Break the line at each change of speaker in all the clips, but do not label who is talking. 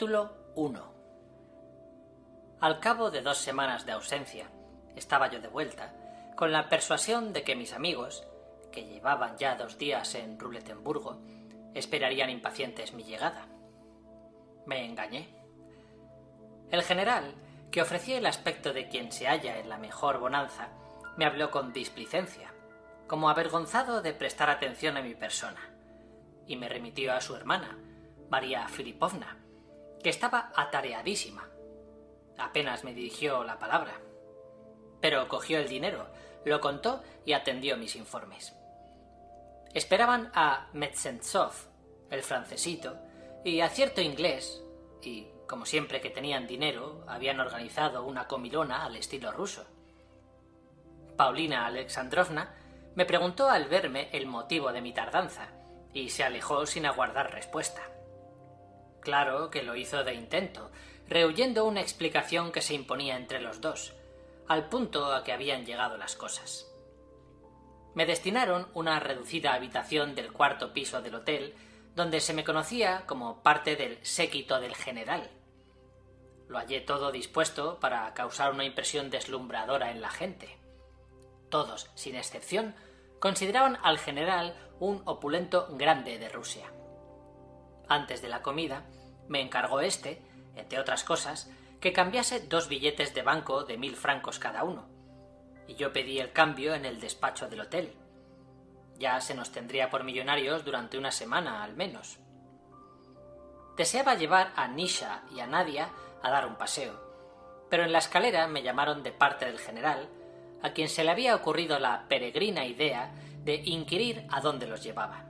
Capítulo 1. Al cabo de 2 semanas de ausencia, estaba yo de vuelta, con la persuasión de que mis amigos, que llevaban ya 2 días en Ruletemburgo, esperarían impacientes mi llegada. Me engañé. El general, que ofrecía el aspecto de quien se halla en la mejor bonanza, me habló con displicencia, como avergonzado de prestar atención a mi persona, y me remitió a su hermana, María Filipovna, que estaba atareadísima. Apenas me dirigió la palabra. Pero cogió el dinero, lo contó y atendió mis informes. Esperaban a Metzentsov, el francesito, y a cierto inglés, y, como siempre que tenían dinero, habían organizado una comilona al estilo ruso. Paulina Alexandrovna me preguntó al verme el motivo de mi tardanza, y se alejó sin aguardar respuesta. Claro que lo hizo de intento, rehuyendo una explicación que se imponía entre los dos, al punto a que habían llegado las cosas. Me destinaron una reducida habitación del 4º piso del hotel, donde se me conocía como parte del séquito del general. Lo hallé todo dispuesto para causar una impresión deslumbradora en la gente. Todos, sin excepción, consideraban al general un opulento grande de Rusia. Antes de la comida, me encargó entre otras cosas, que cambiase 2 billetes de banco de 1000 francos cada uno, y yo pedí el cambio en el despacho del hotel. Ya se nos tendría por millonarios durante una semana al menos. Deseaba llevar a Nisha y a Nadia a dar un paseo, pero en la escalera me llamaron de parte del general, a quien se le había ocurrido la peregrina idea de inquirir a dónde los llevaba.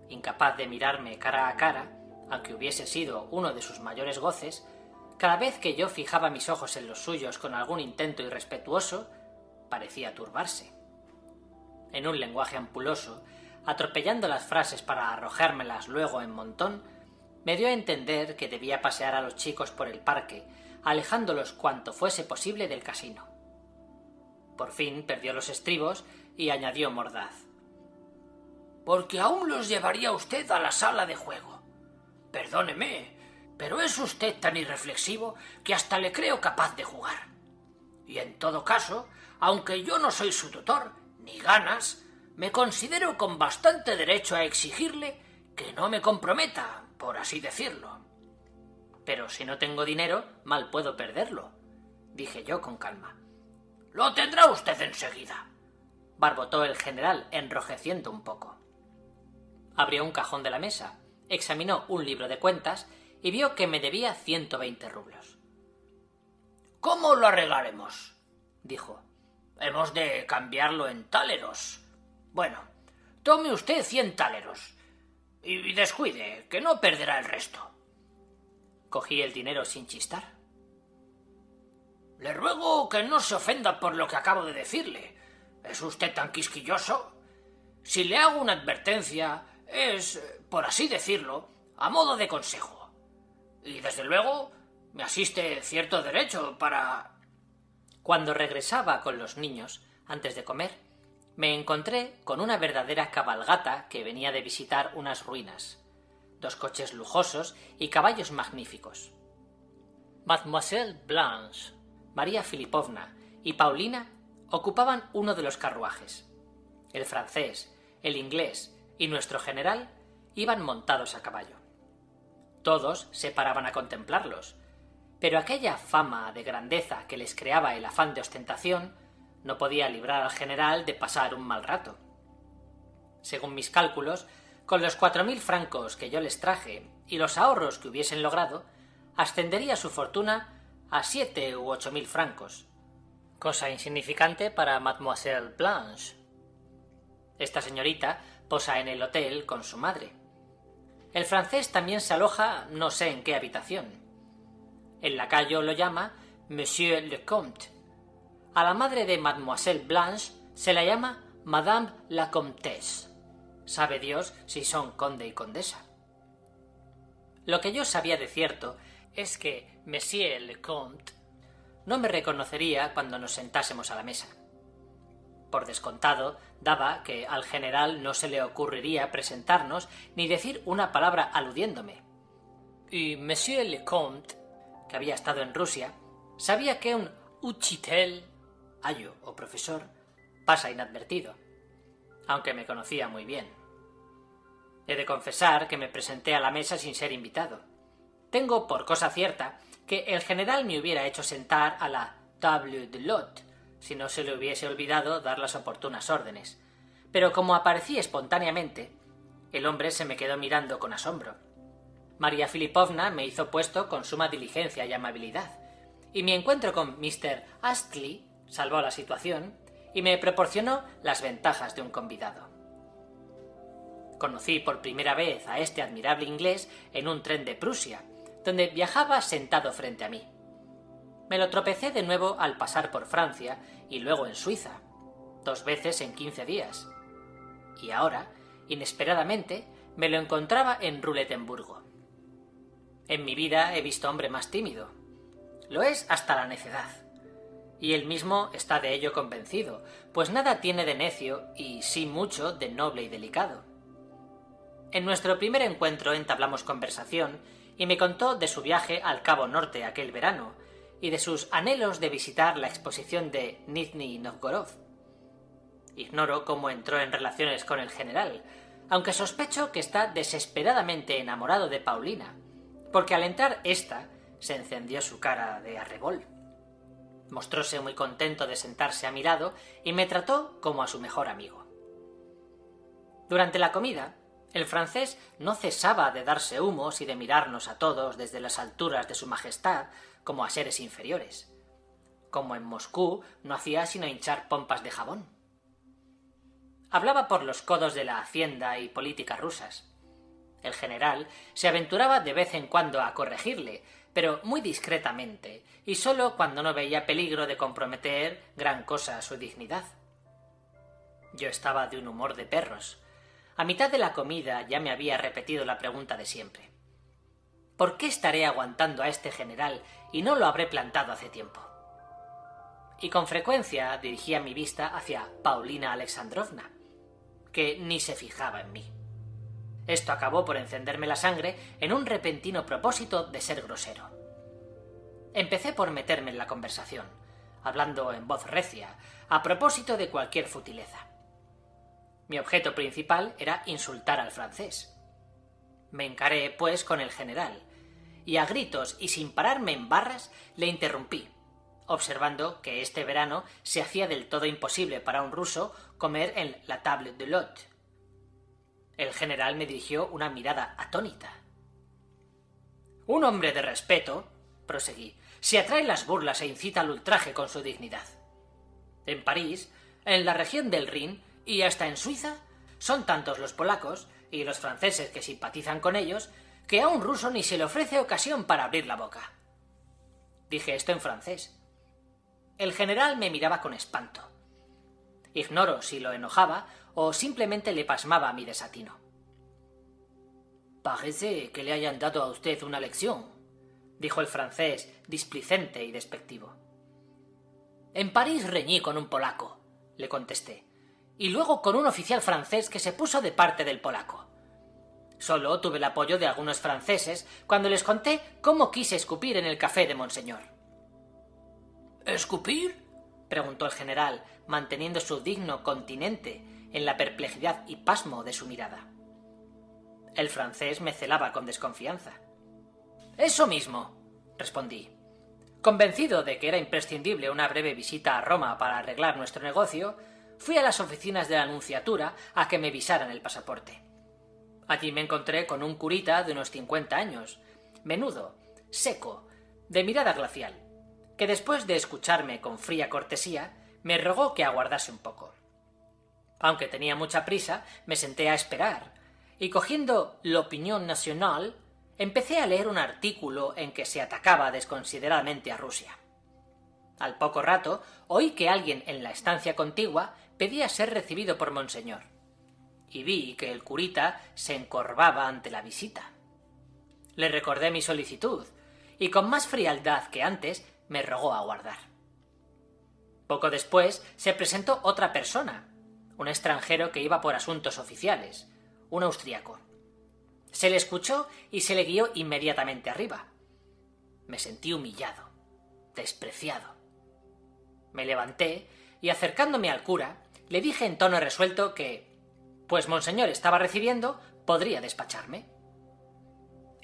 Incapaz de mirarme cara a cara, aunque hubiese sido uno de sus mayores goces, cada vez que yo fijaba mis ojos en los suyos con algún intento irrespetuoso, parecía turbarse. En un lenguaje ampuloso, atropellando las frases para arrojármelas luego en montón, me dio a entender que debía pasear a los chicos por el parque, alejándolos cuanto fuese posible del casino. Por fin perdió los estribos y añadió mordaz: «Porque aún los llevaría usted a la sala de juego. Perdóneme, pero es usted tan irreflexivo que hasta le creo capaz de jugar. Y en todo caso, aunque yo no soy su tutor, ni ganas, me considero con bastante derecho a exigirle que no me comprometa, por así decirlo». «Pero si no tengo dinero, mal puedo perderlo», dije yo con calma. «Lo tendrá usted enseguida», barbotó el general, enrojeciendo un poco. Abrió un cajón de la mesa, examinó un libro de cuentas y vio que me debía 120 rublos. «¿Cómo lo arreglaremos?», dijo. «Hemos de cambiarlo en táleros. Bueno, tome usted 100 táleros y descuide, que no perderá el resto». Cogí el dinero sin chistar. «Le ruego que no se ofenda por lo que acabo de decirle. ¿Es usted tan quisquilloso? Si le hago una advertencia, es, por así decirlo, a modo de consejo. Y desde luego me asiste cierto derecho para...». Cuando regresaba con los niños, antes de comer, me encontré con una verdadera cabalgata que venía de visitar unas ruinas, 2 coches lujosos y caballos magníficos. Mademoiselle Blanche, María Filipovna y Paulina ocupaban uno de los carruajes. El francés, el inglés y nuestro general iban montados a caballo. Todos se paraban a contemplarlos, pero aquella fama de grandeza que les creaba el afán de ostentación no podía librar al general de pasar un mal rato. Según mis cálculos, con los 4000 francos que yo les traje y los ahorros que hubiesen logrado, ascendería su fortuna a 7 u 8000 francos, cosa insignificante para Mademoiselle Blanche. Esta señorita posa en el hotel con su madre. El francés también se aloja no sé en qué habitación. El lacayo lo llama Monsieur le Comte. A la madre de Mademoiselle Blanche se la llama Madame la Comtesse. Sabe Dios si son conde y condesa. Lo que yo sabía de cierto es que Monsieur le Comte no me reconocería cuando nos sentásemos a la mesa. Por descontado, daba que al general no se le ocurriría presentarnos ni decir una palabra aludiéndome. y Monsieur le Comte, que había estado en Rusia, sabía que un uchitel, ayo o profesor, pasa inadvertido, aunque me conocía muy bien. He de confesar que me presenté a la mesa sin ser invitado. Tengo por cosa cierta que el general me hubiera hecho sentar a la table d'hôte si no se le hubiese olvidado dar las oportunas órdenes, pero como aparecí espontáneamente, el hombre se me quedó mirando con asombro. María Filipovna me hizo puesto con suma diligencia y amabilidad, y mi encuentro con Mr. Astley salvó la situación y me proporcionó las ventajas de un convidado. Conocí por primera vez a este admirable inglés en un tren de Prusia, donde viajaba sentado frente a mí. Me lo tropecé de nuevo al pasar por Francia y luego en Suiza, 2 veces en 15 días. Y ahora, inesperadamente, me lo encontraba en Ruletemburgo. En mi vida he visto hombre más tímido. Lo es hasta la necedad. Y él mismo está de ello convencido, pues nada tiene de necio y sí mucho de noble y delicado. En nuestro primer encuentro entablamos conversación y me contó de su viaje al Cabo Norte aquel verano y de sus anhelos de visitar la exposición de Nizhny Novgorod. Ignoro cómo entró en relaciones con el general, aunque sospecho que está desesperadamente enamorado de Paulina, porque al entrar ésta se encendió su cara de arrebol. Mostróse muy contento de sentarse a mi lado y me trató como a su mejor amigo. Durante la comida, el francés no cesaba de darse humos y de mirarnos a todos desde las alturas de su majestad como a seres inferiores. Como en Moscú no hacía sino hinchar pompas de jabón. Hablaba por los codos de la hacienda y política rusas. El general se aventuraba de vez en cuando a corregirle, pero muy discretamente, y sólo cuando no veía peligro de comprometer gran cosa su dignidad. Yo estaba de un humor de perros. A mitad de la comida ya me había repetido la pregunta de siempre. ¿Por qué estaré aguantando a este general y no lo habré plantado hace tiempo? Y con frecuencia dirigía mi vista hacia Paulina Alexandrovna, que ni se fijaba en mí. Esto acabó por encenderme la sangre en un repentino propósito de ser grosero. Empecé por meterme en la conversación, hablando en voz recia, a propósito de cualquier futileza. Mi objeto principal era insultar al francés. Me encaré, pues, con el general, y a gritos y sin pararme en barras le interrumpí, observando que este verano se hacía del todo imposible para un ruso comer en la table d'hôte. El general me dirigió una mirada atónita. Un hombre de respeto, proseguí, se atrae las burlas e incita al ultraje con su dignidad. En París, en la región del Rin y hasta en Suiza, son tantos los polacos y los franceses que simpatizan con ellos que a un ruso ni se le ofrece ocasión para abrir la boca. Dije esto en francés. El general me miraba con espanto. Ignoro si lo enojaba o simplemente le pasmaba mi desatino. «Parece que le hayan dado a usted una lección», dijo el francés, displicente y despectivo. «En París reñí con un polaco», le contesté, «y luego con un oficial francés que se puso de parte del polaco. Solo tuve el apoyo de algunos franceses cuando les conté cómo quise escupir en el café de Monseñor». «¿Escupir?», preguntó el general, manteniendo su digno continente en la perplejidad y pasmo de su mirada. El francés me celaba con desconfianza. «Eso mismo», respondí. Convencido de que era imprescindible una breve visita a Roma para arreglar nuestro negocio, fui a las oficinas de la Nunciatura a que me visaran el pasaporte. Allí me encontré con un curita de unos 50 años, menudo, seco, de mirada glacial, que después de escucharme con fría cortesía, me rogó que aguardase un poco. Aunque tenía mucha prisa, me senté a esperar, y cogiendo l'Opinion Nationale, empecé a leer un artículo en que se atacaba desconsideradamente a Rusia. Al poco rato, oí que alguien en la estancia contigua pedía ser recibido por Monseñor, y vi que el curita se encorvaba ante la visita. Le recordé mi solicitud, y con más frialdad que antes me rogó aguardar. Poco después se presentó otra persona, un extranjero que iba por asuntos oficiales, un austriaco. Se le escuchó y se le guió inmediatamente arriba. Me sentí humillado, despreciado. Me levanté y, acercándome al cura, le dije en tono resuelto que, pues monseñor estaba recibiendo, podría despacharme.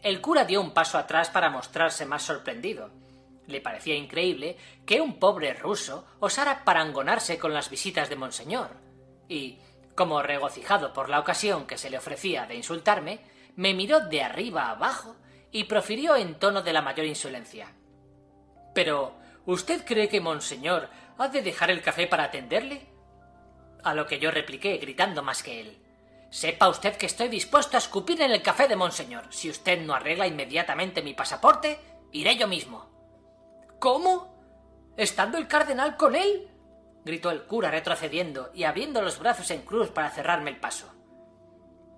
El cura dio un paso atrás para mostrarse más sorprendido. Le parecía increíble que un pobre ruso osara parangonarse con las visitas de monseñor, y, como regocijado por la ocasión que se le ofrecía de insultarme, me miró de arriba a abajo y profirió en tono de la mayor insolencia: «¿Pero usted cree que monseñor ha de dejar el café para atenderle?». A lo que yo repliqué, gritando más que él: «Sepa usted que estoy dispuesto a escupir en el café de monseñor. Si usted no arregla inmediatamente mi pasaporte, iré yo mismo». «¿Cómo? ¿Estando el cardenal con él?», gritó el cura retrocediendo y abriendo los brazos en cruz para cerrarme el paso.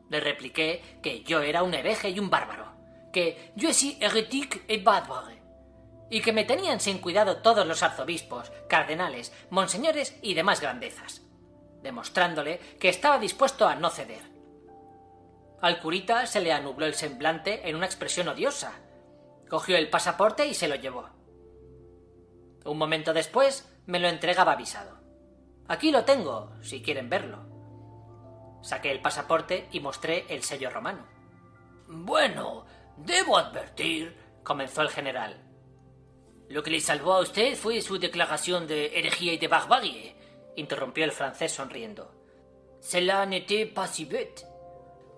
Le repliqué que yo era un hereje y un bárbaro, que «je suis hérétique et barbare», y que me tenían sin cuidado todos los arzobispos, cardenales, monseñores y demás grandezas, demostrándole que estaba dispuesto a no ceder. Al curita se le anubló el semblante en una expresión odiosa. Cogió el pasaporte y se lo llevó. Un momento después me lo entregaba avisado. «Aquí lo tengo, si quieren verlo». Saqué el pasaporte y mostré el sello romano. «Bueno, debo advertir», comenzó el general. «Lo que le salvó a usted fue su declaración de herejía y de barbarie», interrumpió el francés sonriendo. «Cela n'était pas si bête».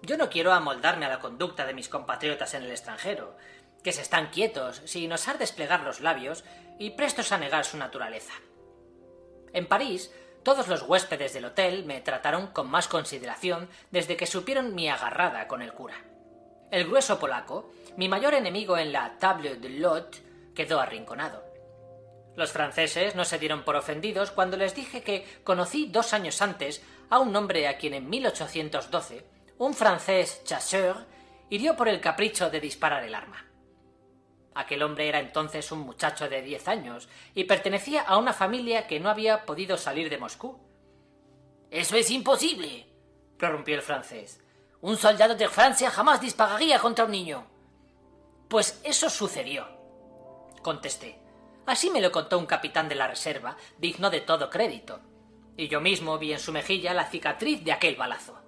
Yo no quiero amoldarme a la conducta de mis compatriotas en el extranjero, que se están quietos, sin osar desplegar los labios y prestos a negar su naturaleza. En París, todos los huéspedes del hotel me trataron con más consideración desde que supieron mi agarrada con el cura. El grueso polaco, mi mayor enemigo en la table de l'hôte, quedó arrinconado. Los franceses no se dieron por ofendidos cuando les dije que conocí 2 años antes a un hombre a quien en 1812 un francés chasseur hirió por el capricho de disparar el arma. Aquel hombre era entonces un muchacho de 10 años y pertenecía a una familia que no había podido salir de Moscú. «Eso es imposible», prorrumpió el francés. «Un soldado de Francia jamás dispararía contra un niño». «Pues eso sucedió», contesté. «Así me lo contó un capitán de la reserva, digno de todo crédito, y yo mismo vi en su mejilla la cicatriz de aquel balazo».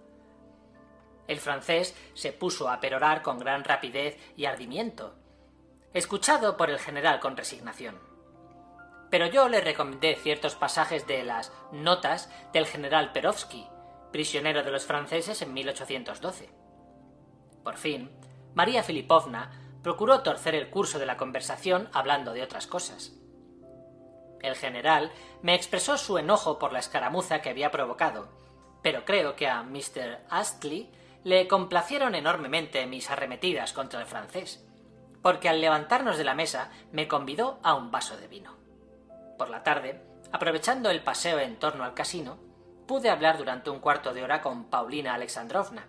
El francés se puso a perorar con gran rapidez y ardimiento, escuchado por el general con resignación. Pero yo le recomendé ciertos pasajes de las notas del general Perovski, prisionero de los franceses en 1812. Por fin, María Filipovna procuró torcer el curso de la conversación hablando de otras cosas. El general me expresó su enojo por la escaramuza que había provocado, pero creo que a Mr. Astley le complacieron enormemente mis arremetidas contra el francés, porque al levantarnos de la mesa me convidó a un vaso de vino. Por la tarde, aprovechando el paseo en torno al casino, pude hablar durante un cuarto de hora con Paulina Alexandrovna.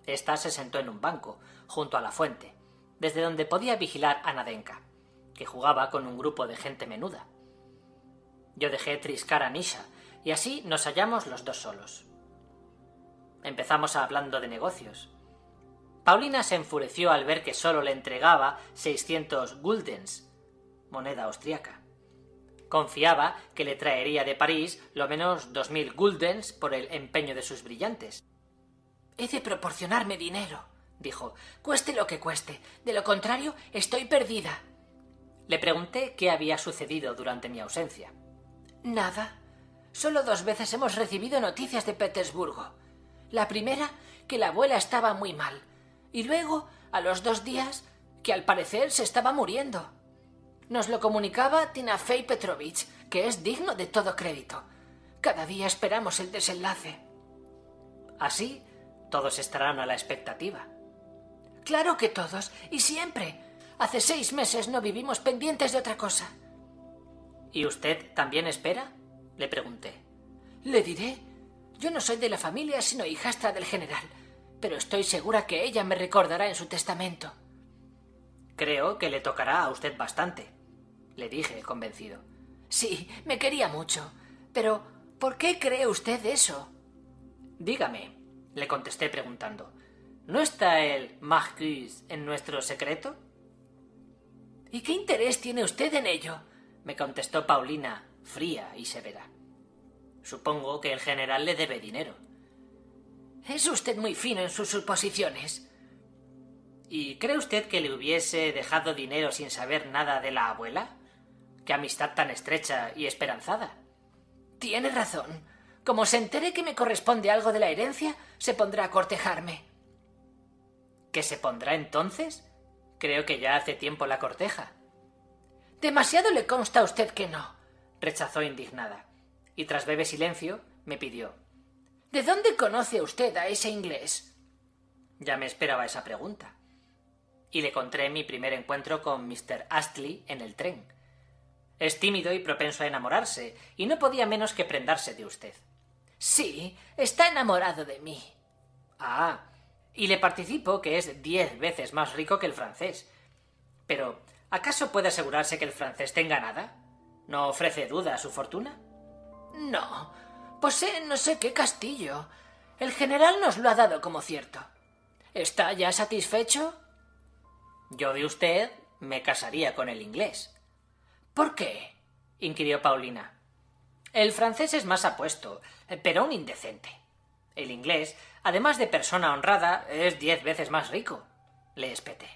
Esta se sentó en un banco, junto a la fuente, desde donde podía vigilar a Nadenka, que jugaba con un grupo de gente menuda. Yo dejé triscar a Misha, y así nos hallamos los dos solos. Empezamos hablando de negocios. Paulina se enfureció al ver que solo le entregaba 600 guldens, moneda austriaca. Confiaba que le traería de París lo menos 2000 guldens por el empeño de sus brillantes. «He de proporcionarme dinero», dijo, «cueste lo que cueste. De lo contrario, estoy perdida». Le pregunté qué había sucedido durante mi ausencia. «Nada. Solo 2 veces hemos recibido noticias de Petersburgo. La primera, que la abuela estaba muy mal. Y luego, a los 2 días, que al parecer se estaba muriendo. Nos lo comunicaba Timofey Petrovich, que es digno de todo crédito. Cada día esperamos el desenlace». «Así, todos estarán a la expectativa». «Claro que todos, y siempre. Hace 6 meses no vivimos pendientes de otra cosa». «¿Y usted también espera?», le pregunté. «Le diré. Yo no soy de la familia, sino hijastra del general, pero estoy segura que ella me recordará en su testamento». «Creo que le tocará a usted bastante», le dije, convencido. «Sí, me quería mucho. Pero, ¿por qué cree usted eso?». «Dígame», le contesté preguntando, ¿No está el Marquis en nuestro secreto? ¿Y qué interés tiene usted en ello?, me contestó Paulina, fría y severa. Supongo que el general le debe dinero. Es usted muy fino en sus suposiciones. ¿Y cree usted que le hubiese dejado dinero sin saber nada de la abuela? ¡Qué amistad tan estrecha y esperanzada! Tiene razón. Como se entere que me corresponde algo de la herencia, se pondrá a cortejarme. ¿Qué se pondrá entonces? Creo que ya hace tiempo la corteja. Demasiado le consta a usted que no, rechazó indignada, y tras breve silencio me pidió: ¿de dónde conoce usted a ese inglés? Ya me esperaba esa pregunta. Y le conté mi primer encuentro con Mr. Astley en el tren. Es tímido y propenso a enamorarse, y no podía menos que prendarse de usted. Sí, está enamorado de mí. Ah, y le participo que es 10 veces más rico que el francés. Pero, ¿acaso puede asegurarse que el francés tenga nada? ¿No ofrece duda a su fortuna? No, posee no sé qué castillo. El general nos lo ha dado como cierto. ¿Está ya satisfecho? Yo de usted me casaría con el inglés. ¿Por qué?, inquirió Paulina. El francés es más apuesto, pero un indecente. El inglés, además de persona honrada, es 10 veces más rico, le espeté.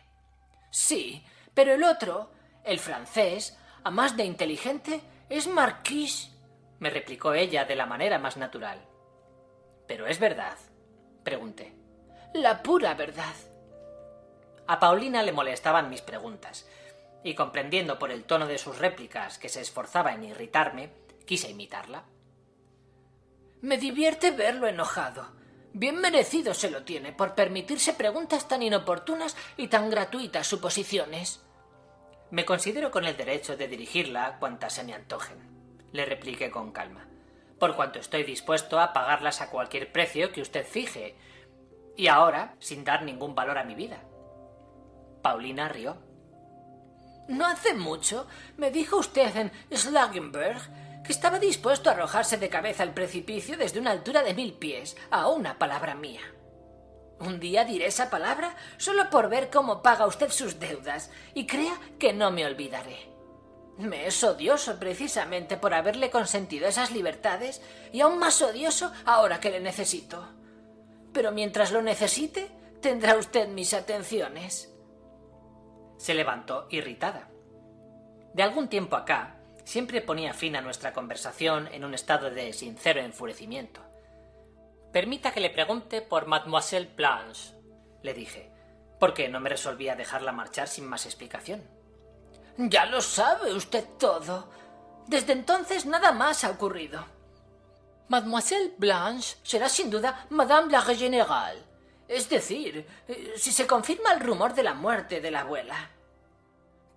Sí, pero el otro, el francés, a más de inteligente, es marquís, me replicó ella de la manera más natural. ¿Pero es verdad?, pregunté. La pura verdad. A Paulina le molestaban mis preguntas, y comprendiendo por el tono de sus réplicas que se esforzaba en irritarme, quise imitarla. Me divierte verlo enojado. Bien merecido se lo tiene por permitirse preguntas tan inoportunas y tan gratuitas suposiciones. Me considero con el derecho de dirigirla cuantas se me antojen, le repliqué con calma, por cuanto estoy dispuesto a pagarlas a cualquier precio que usted fije, y ahora sin dar ningún valor a mi vida. Paulina rió. No hace mucho me dijo usted en Schlagenberg que estaba dispuesto a arrojarse de cabeza al precipicio desde una altura de 1000 pies, a una palabra mía. Un día diré esa palabra solo por ver cómo paga usted sus deudas, y crea que no me olvidaré. Me es odioso precisamente por haberle consentido esas libertades, y aún más odioso ahora que le necesito. Pero mientras lo necesite, tendrá usted mis atenciones. Se levantó irritada. De algún tiempo acá, siempre ponía fin a nuestra conversación en un estado de sincero enfurecimiento. Permita que le pregunte por Mademoiselle Blanche, le dije, porque no me resolvía dejarla marchar sin más explicación. Ya lo sabe usted todo. Desde entonces nada más ha ocurrido. Mademoiselle Blanche será sin duda Madame la Générale. Es decir, si se confirma el rumor de la muerte de la abuela.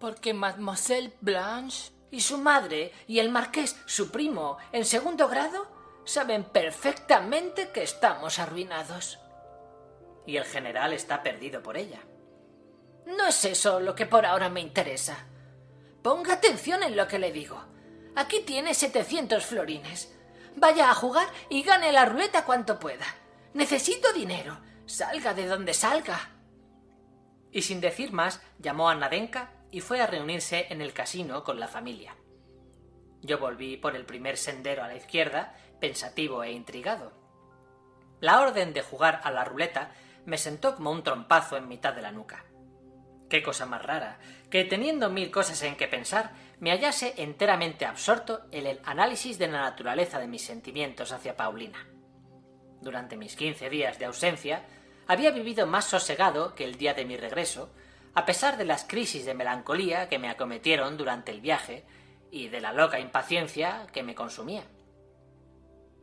Porque Mademoiselle Blanche y su madre y el marqués, su primo, en segundo grado, saben perfectamente que estamos arruinados. Y el general está perdido por ella. No es eso lo que por ahora me interesa. Ponga atención en lo que le digo. Aquí tiene 700 florines. Vaya a jugar y gane la ruleta cuanto pueda. Necesito dinero. Salga de donde salga. Y sin decir más, llamó a Nadenka y fue a reunirse en el casino con la familia. Yo volví por el primer sendero a la izquierda, pensativo e intrigado. La orden de jugar a la ruleta me sentó como un trompazo en mitad de la nuca. Qué cosa más rara, que teniendo 1000 cosas en que pensar, me hallase enteramente absorto en el análisis de la naturaleza de mis sentimientos hacia Paulina. Durante mis 15 días de ausencia, había vivido más sosegado que el día de mi regreso, a pesar de las crisis de melancolía que me acometieron durante el viaje y de la loca impaciencia que me consumía.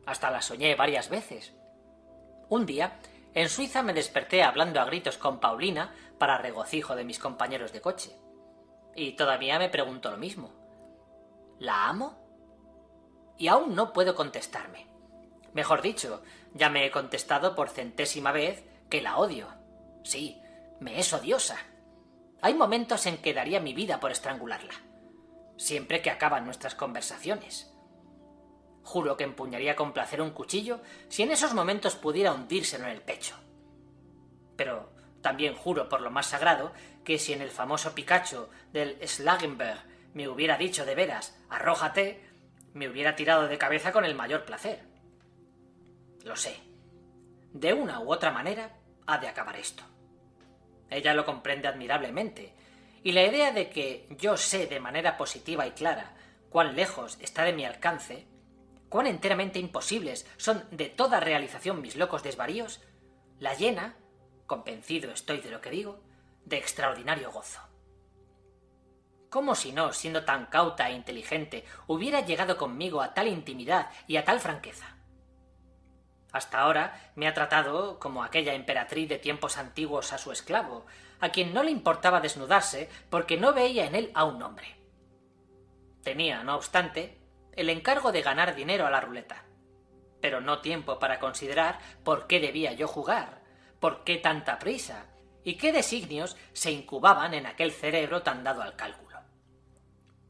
Hasta la soñé varias veces. Un día, en Suiza me desperté hablando a gritos con Paulina para regocijo de mis compañeros de coche. Y todavía me pregunto lo mismo. ¿La amo? Y aún no puedo contestarme. Mejor dicho, ya me he contestado por 100ª vez que la odio. Sí, me es odiosa. Hay momentos en que daría mi vida por estrangularla, siempre que acaban nuestras conversaciones. Juro que empuñaría con placer un cuchillo si en esos momentos pudiera hundírselo en el pecho. pero también juro por lo más sagrado que si en el famoso Picacho del Schlagenberg me hubiera dicho de veras «arrójate», me hubiera tirado de cabeza con el mayor placer. Lo sé. De una u otra manera ha de acabar esto. Ella lo comprende admirablemente, y la idea de que yo sé de manera positiva y clara cuán lejos está de mi alcance, cuán enteramente imposibles son de toda realización mis locos desvaríos, la llena, convencido estoy de lo que digo, de extraordinario gozo. ¿Cómo si no, siendo tan cauta e inteligente, hubiera llegado conmigo a tal intimidad y a tal franqueza? Hasta ahora me ha tratado como aquella emperatriz de tiempos antiguos a su esclavo, a quien no le importaba desnudarse porque no veía en él a un hombre. Tenía, no obstante, el encargo de ganar dinero a la ruleta, pero no tiempo para considerar por qué debía yo jugar, por qué tanta prisa, y qué designios se incubaban en aquel cerebro tan dado al cálculo.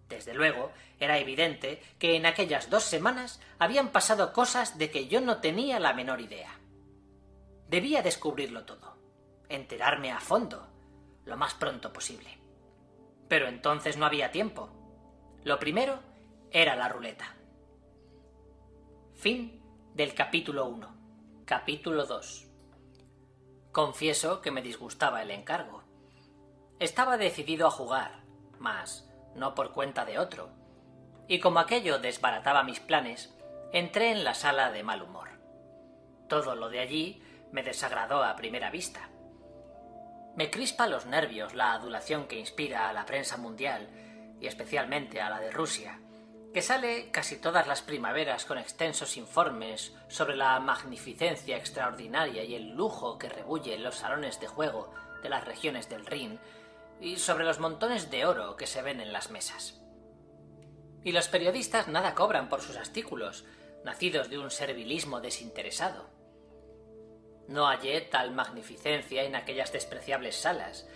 Desde luego, era evidente que en aquellas 2 semanas habían pasado cosas de que yo no tenía la menor idea. Debía descubrirlo todo, enterarme a fondo, lo más pronto posible. Pero entonces no había tiempo. Lo primero era la ruleta. Fin del capítulo 1. Capítulo 2. Confieso que me disgustaba el encargo. Estaba decidido a jugar, mas no por cuenta de otro, y como aquello desbarataba mis planes, entré en la sala de mal humor. Todo lo de allí me desagradó a primera vista. Me crispa los nervios la adulación que inspira a la prensa mundial, y especialmente a la de Rusia, que sale casi todas las primaveras con extensos informes sobre la magnificencia extraordinaria y el lujo que rebulle en los salones de juego de las regiones del Rin, y sobre los montones de oro que se ven en las mesas. Y los periodistas nada cobran por sus artículos, nacidos de un servilismo desinteresado. No hallé tal magnificencia en aquellas despreciables salas,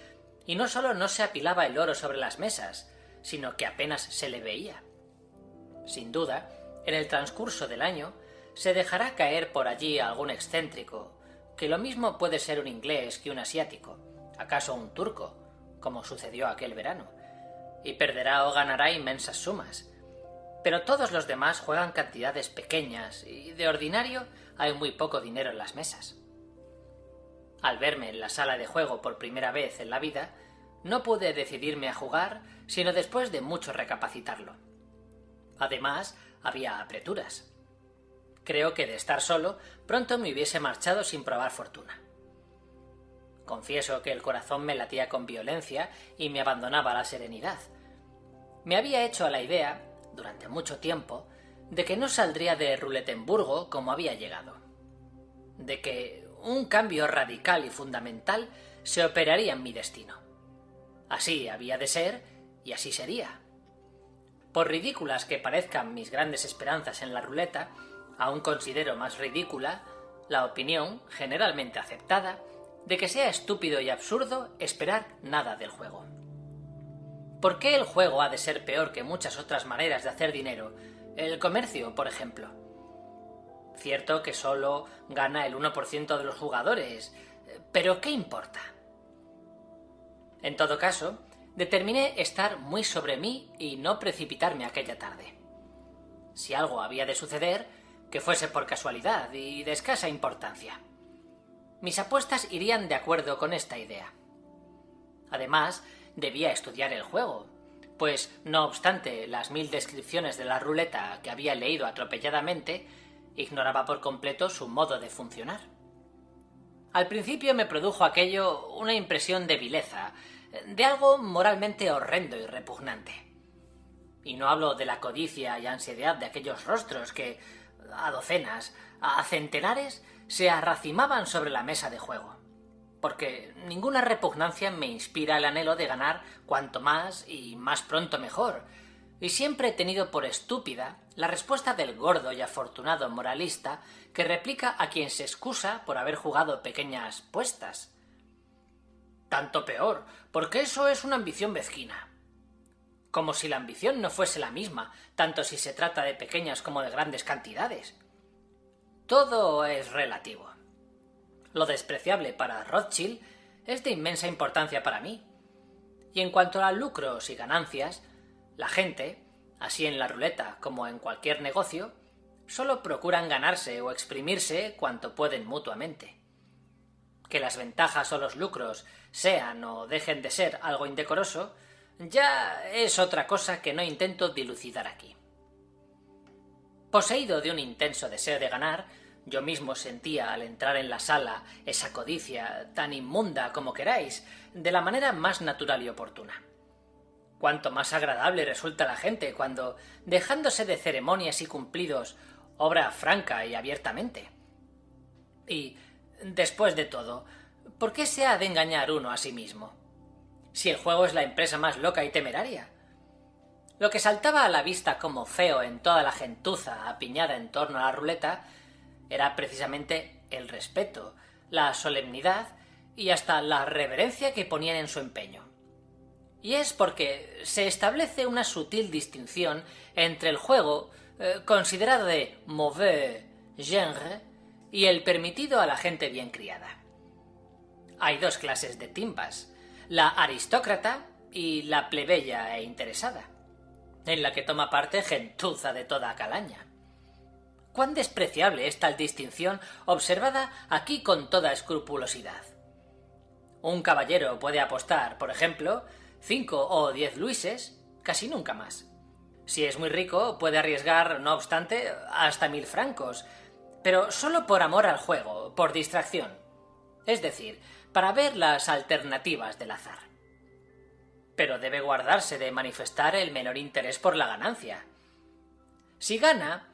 y no solo no se apilaba el oro sobre las mesas, sino que apenas se le veía. Sin duda, en el transcurso del año se dejará caer por allí algún excéntrico, que lo mismo puede ser un inglés que un asiático, acaso un turco, como sucedió aquel verano, y perderá o ganará inmensas sumas. Pero todos los demás juegan cantidades pequeñas y de ordinario hay muy poco dinero en las mesas. Al verme en la sala de juego por primera vez en la vida, no pude decidirme a jugar sino después de mucho recapacitarlo. Además, había apreturas. Creo que de estar solo, pronto me hubiese marchado sin probar fortuna. Confieso que el corazón me latía con violencia y me abandonaba la serenidad. Me había hecho a la idea, durante mucho tiempo, de que no saldría de Ruletemburgo como había llegado. De que un cambio radical y fundamental se operaría en mi destino. Así había de ser y así sería. Por ridículas que parezcan mis grandes esperanzas en la ruleta, aún considero más ridícula la opinión, generalmente aceptada, de que sea estúpido y absurdo esperar nada del juego. ¿Por qué el juego ha de ser peor que muchas otras maneras de hacer dinero? El comercio, por ejemplo. Cierto que solo gana el 1% de los jugadores, pero ¿qué importa? En todo caso, determiné estar muy sobre mí y no precipitarme aquella tarde. Si algo había de suceder, que fuese por casualidad y de escasa importancia. Mis apuestas irían de acuerdo con esta idea. Además, debía estudiar el juego, pues, no obstante las 1000 descripciones de la ruleta que había leído atropelladamente, ignoraba por completo su modo de funcionar. Al principio me produjo aquello una impresión de vileza, de algo moralmente horrendo y repugnante. Y no hablo de la codicia y ansiedad de aquellos rostros que, a docenas, a centenares, se arracimaban sobre la mesa de juego, porque ninguna repugnancia me inspira el anhelo de ganar cuanto más y más pronto mejor, y siempre he tenido por estúpida la respuesta del gordo y afortunado moralista que replica a quien se excusa por haber jugado pequeñas puestas. Tanto peor, porque eso es una ambición mezquina. Como si la ambición no fuese la misma, tanto si se trata de pequeñas como de grandes cantidades. Todo es relativo. Lo despreciable para Rothschild es de inmensa importancia para mí. Y en cuanto a lucros y ganancias, la gente, así en la ruleta como en cualquier negocio, solo procuran ganarse o exprimirse cuanto pueden mutuamente. Que las ventajas o los lucros sean o dejen de ser algo indecoroso, ya es otra cosa que no intento dilucidar aquí. Poseído de un intenso deseo de ganar, yo mismo sentía al entrar en la sala esa codicia, tan inmunda como queráis, de la manera más natural y oportuna. Cuánto más agradable resulta la gente cuando, dejándose de ceremonias y cumplidos, obra franca y abiertamente. Y, después de todo, ¿por qué se ha de engañar uno a sí mismo? Si el juego es la empresa más loca y temeraria. Lo que saltaba a la vista como feo en toda la gentuza apiñada en torno a la ruleta era precisamente el respeto, la solemnidad y hasta la reverencia que ponían en su empeño. Y es porque se establece una sutil distinción entre el juego considerado de mauvais genre y el permitido a la gente bien criada. Hay dos clases de timbas, la aristócrata y la plebeya e interesada, en la que toma parte gentuza de toda calaña. Cuán despreciable es tal distinción observada aquí con toda escrupulosidad. Un caballero puede apostar, por ejemplo, 5 o 10 luises, casi nunca más. Si es muy rico, puede arriesgar, no obstante, hasta 1000 francos, pero solo por amor al juego, por distracción. Es decir, para ver las alternativas del azar. Pero debe guardarse de manifestar el menor interés por la ganancia. Si gana,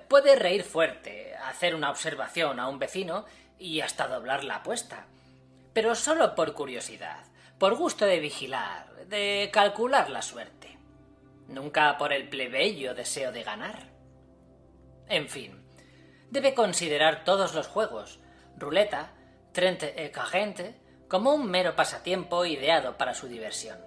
puede reír fuerte, hacer una observación a un vecino y hasta doblar la apuesta. Pero solo por curiosidad, por gusto de vigilar, de calcular la suerte. Nunca por el plebeyo deseo de ganar. En fin, debe considerar todos los juegos, ruleta, trente et quarante, como un mero pasatiempo ideado para su diversión.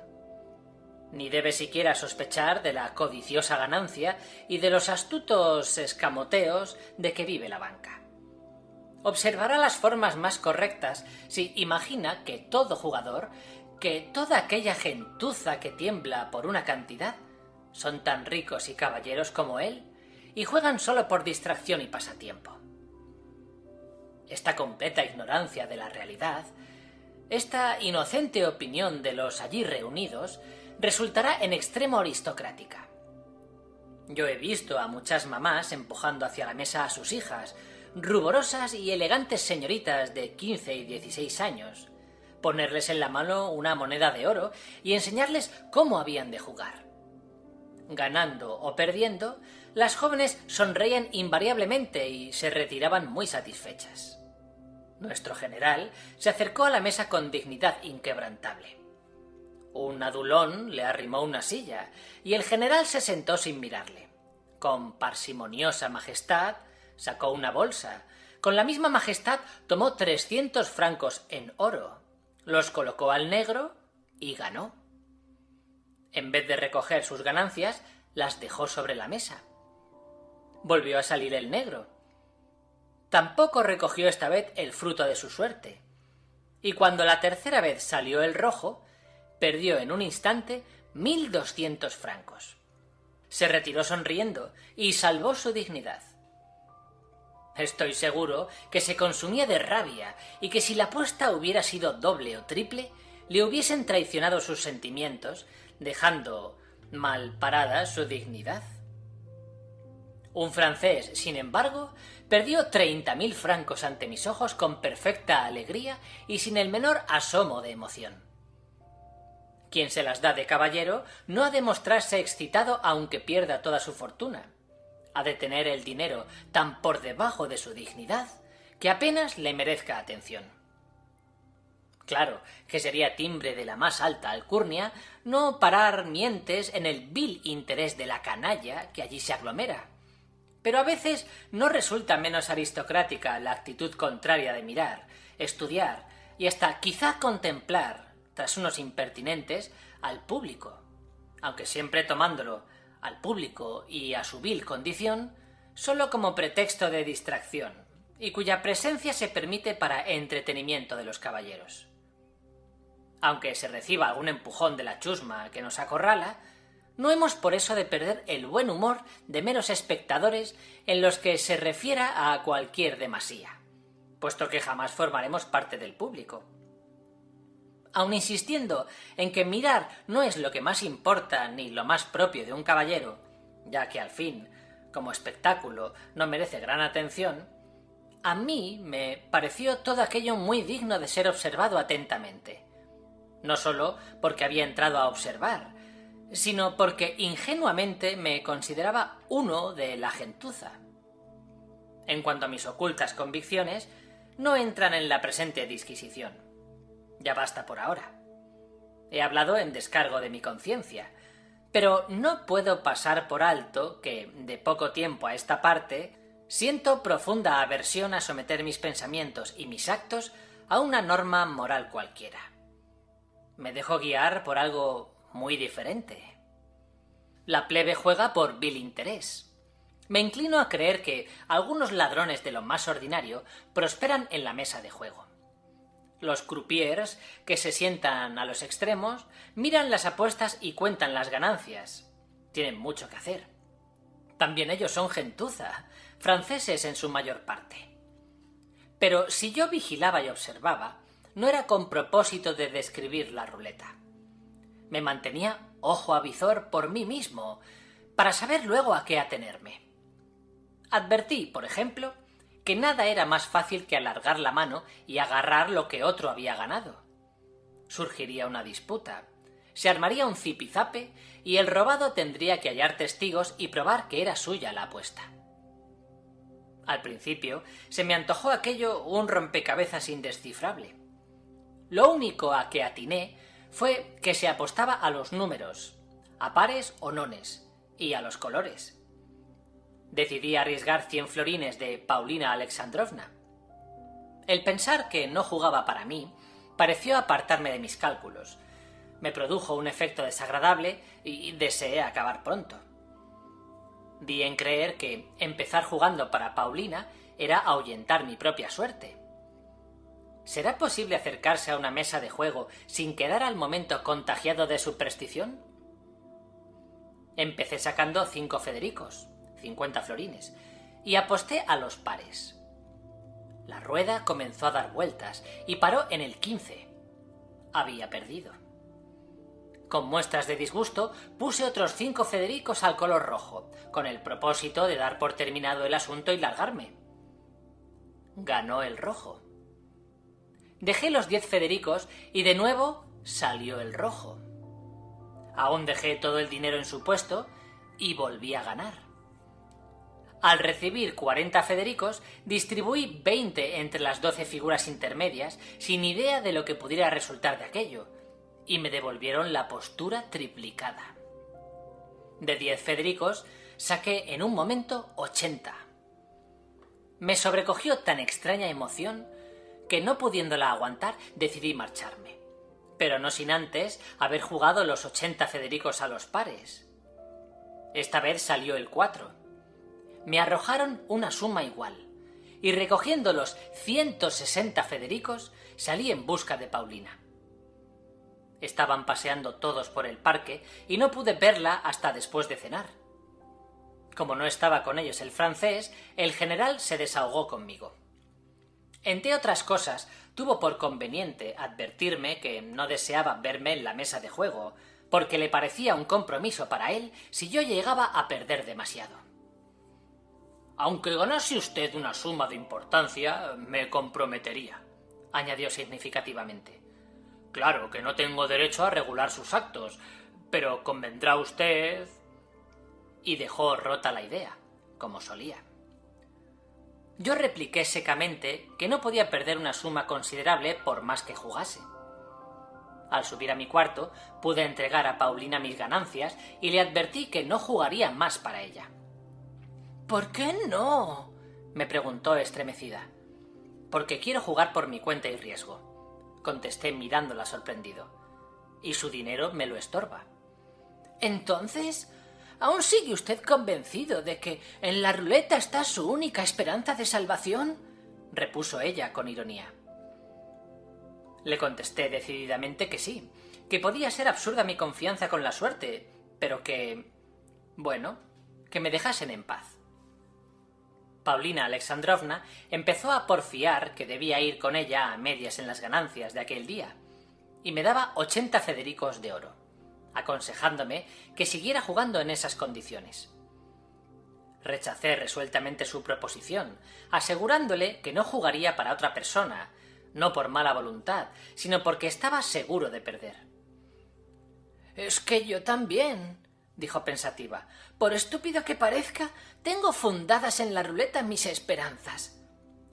Ni debe siquiera sospechar de la codiciosa ganancia y de los astutos escamoteos de que vive la banca. Observará las formas más correctas si imagina que todo jugador, que toda aquella gentuza que tiembla por una cantidad, son tan ricos y caballeros como él y juegan solo por distracción y pasatiempo. Esta completa ignorancia de la realidad, esta inocente opinión de los allí reunidos, resultará en extremo aristocrática. Yo he visto a muchas mamás empujando hacia la mesa a sus hijas, ruborosas y elegantes señoritas de 15 y 16 años, ponerles en la mano una moneda de oro y enseñarles cómo habían de jugar. Ganando o perdiendo, las jóvenes sonreían invariablemente y se retiraban muy satisfechas. Nuestro general se acercó a la mesa con dignidad inquebrantable. Un adulón le arrimó una silla y el general se sentó sin mirarle. Con parsimoniosa majestad sacó una bolsa. Con la misma majestad tomó 300 francos en oro, los colocó al negro y ganó. En vez de recoger sus ganancias, las dejó sobre la mesa. Volvió a salir el negro. Tampoco recogió esta vez el fruto de su suerte. Y cuando la tercera vez salió el rojo, perdió en un instante 1200 francos. Se retiró sonriendo y salvó su dignidad. Estoy seguro que se consumía de rabia y que si la apuesta hubiera sido doble o triple, le hubiesen traicionado sus sentimientos, dejando mal parada su dignidad. Un francés, sin embargo, perdió 30.000 francos ante mis ojos con perfecta alegría y sin el menor asomo de emoción. Quien se las da de caballero no ha de mostrarse excitado aunque pierda toda su fortuna. Ha de tener el dinero tan por debajo de su dignidad que apenas le merezca atención. Claro que sería timbre de la más alta alcurnia no parar mientes en el vil interés de la canalla que allí se aglomera. Pero a veces no resulta menos aristocrática la actitud contraria de mirar, estudiar y hasta quizá contemplar, tras unos impertinentes, al público, aunque siempre tomándolo al público y a su vil condición sólo como pretexto de distracción, y cuya presencia se permite para entretenimiento de los caballeros. Aunque se reciba algún empujón de la chusma que nos acorrala, no hemos por eso de perder el buen humor de meros espectadores en los que se refiera a cualquier demasía, puesto que jamás formaremos parte del público. Aun insistiendo en que mirar no es lo que más importa ni lo más propio de un caballero, ya que al fin, como espectáculo, no merece gran atención, a mí me pareció todo aquello muy digno de ser observado atentamente. No solo porque había entrado a observar, sino porque ingenuamente me consideraba uno de la gentuza. En cuanto a mis ocultas convicciones, no entran en la presente disquisición. Ya basta por ahora. He hablado en descargo de mi conciencia, pero no puedo pasar por alto que, de poco tiempo a esta parte, siento profunda aversión a someter mis pensamientos y mis actos a una norma moral cualquiera. Me dejo guiar por algo muy diferente. La plebe juega por vil interés. Me inclino a creer que algunos ladrones de lo más ordinario prosperan en la mesa de juego. Los croupiers, que se sientan a los extremos, miran las apuestas y cuentan las ganancias. Tienen mucho que hacer. También ellos son gentuza, franceses en su mayor parte. Pero si yo vigilaba y observaba, no era con propósito de describir la ruleta. Me mantenía ojo a visor por mí mismo, para saber luego a qué atenerme. Advertí, por ejemplo, que nada era más fácil que alargar la mano y agarrar lo que otro había ganado. Surgiría una disputa, se armaría un zipizape y el robado tendría que hallar testigos y probar que era suya la apuesta. Al principio se me antojó aquello un rompecabezas indescifrable. Lo único a que atiné fue que se apostaba a los números, a pares o nones, y a los colores. Decidí arriesgar 100 florines de Paulina Alexandrovna. El pensar que no jugaba para mí pareció apartarme de mis cálculos. Me produjo un efecto desagradable y deseé acabar pronto. Di en creer que empezar jugando para Paulina era ahuyentar mi propia suerte. ¿Será posible acercarse a una mesa de juego sin quedar al momento contagiado de superstición? Empecé sacando 5 Federicos, 50 florines, y aposté a los pares. La rueda comenzó a dar vueltas y paró en el 15. Había perdido. Con muestras de disgusto, puse otros 5 Federicos al color rojo, con el propósito de dar por terminado el asunto y largarme. Ganó el rojo. Dejé los 10 Federicos y de nuevo salió el rojo. Aún dejé todo el dinero en su puesto y volví a ganar. Al recibir 40 Federicos, distribuí 20 entre las 12 figuras intermedias, sin idea de lo que pudiera resultar de aquello, y me devolvieron la postura triplicada. De 10 Federicos, saqué en un momento 80. Me sobrecogió tan extraña emoción que, no pudiéndola aguantar, decidí marcharme, pero no sin antes haber jugado los 80 Federicos a los pares. Esta vez salió el 4. Me arrojaron una suma igual, y recogiendo los 160 Federicos, salí en busca de Paulina. Estaban paseando todos por el parque y no pude verla hasta después de cenar. Como no estaba con ellos el francés, el general se desahogó conmigo. Entre otras cosas, tuvo por conveniente advertirme que no deseaba verme en la mesa de juego, porque le parecía un compromiso para él si yo llegaba a perder demasiado. «Aunque ganase usted una suma de importancia, me comprometería», añadió significativamente. «Claro que no tengo derecho a regular sus actos, pero convendrá usted...» Y dejó rota la idea, como solía. Yo repliqué secamente que no podía perder una suma considerable por más que jugase. Al subir a mi cuarto, pude entregar a Paulina mis ganancias y le advertí que no jugaría más para ella. «¿Por qué no?», me preguntó estremecida. «Porque quiero jugar por mi cuenta y riesgo», contesté mirándola sorprendido. «Y su dinero me lo estorba». «Entonces, ¿aún sigue usted convencido de que en la ruleta está su única esperanza de salvación?», repuso ella con ironía. Le contesté decididamente que sí, que podía ser absurda mi confianza con la suerte, pero que... bueno, que me dejasen en paz. Paulina Alexandrovna empezó a porfiar que debía ir con ella a medias en las ganancias de aquel día, y me daba 80 federicos de oro, aconsejándome que siguiera jugando en esas condiciones. Rechacé resueltamente su proposición, asegurándole que no jugaría para otra persona, no por mala voluntad, sino porque estaba seguro de perder. «Es que yo también», dijo pensativa. «Por estúpido que parezca, tengo fundadas en la ruleta mis esperanzas.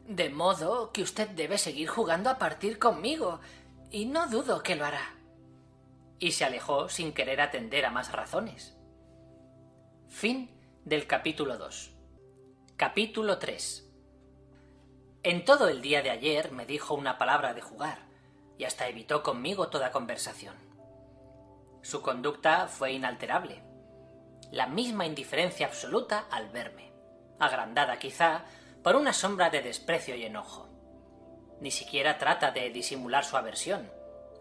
De modo que usted debe seguir jugando a partir conmigo, y no dudo que lo hará». Y se alejó sin querer atender a más razones. Fin del capítulo 2. Capítulo 3. En todo el día de ayer me dijo una palabra de jugar, y hasta evitó conmigo toda conversación. Su conducta fue inalterable. La misma indiferencia absoluta al verme, agrandada quizá por una sombra de desprecio y enojo. Ni siquiera trata de disimular su aversión,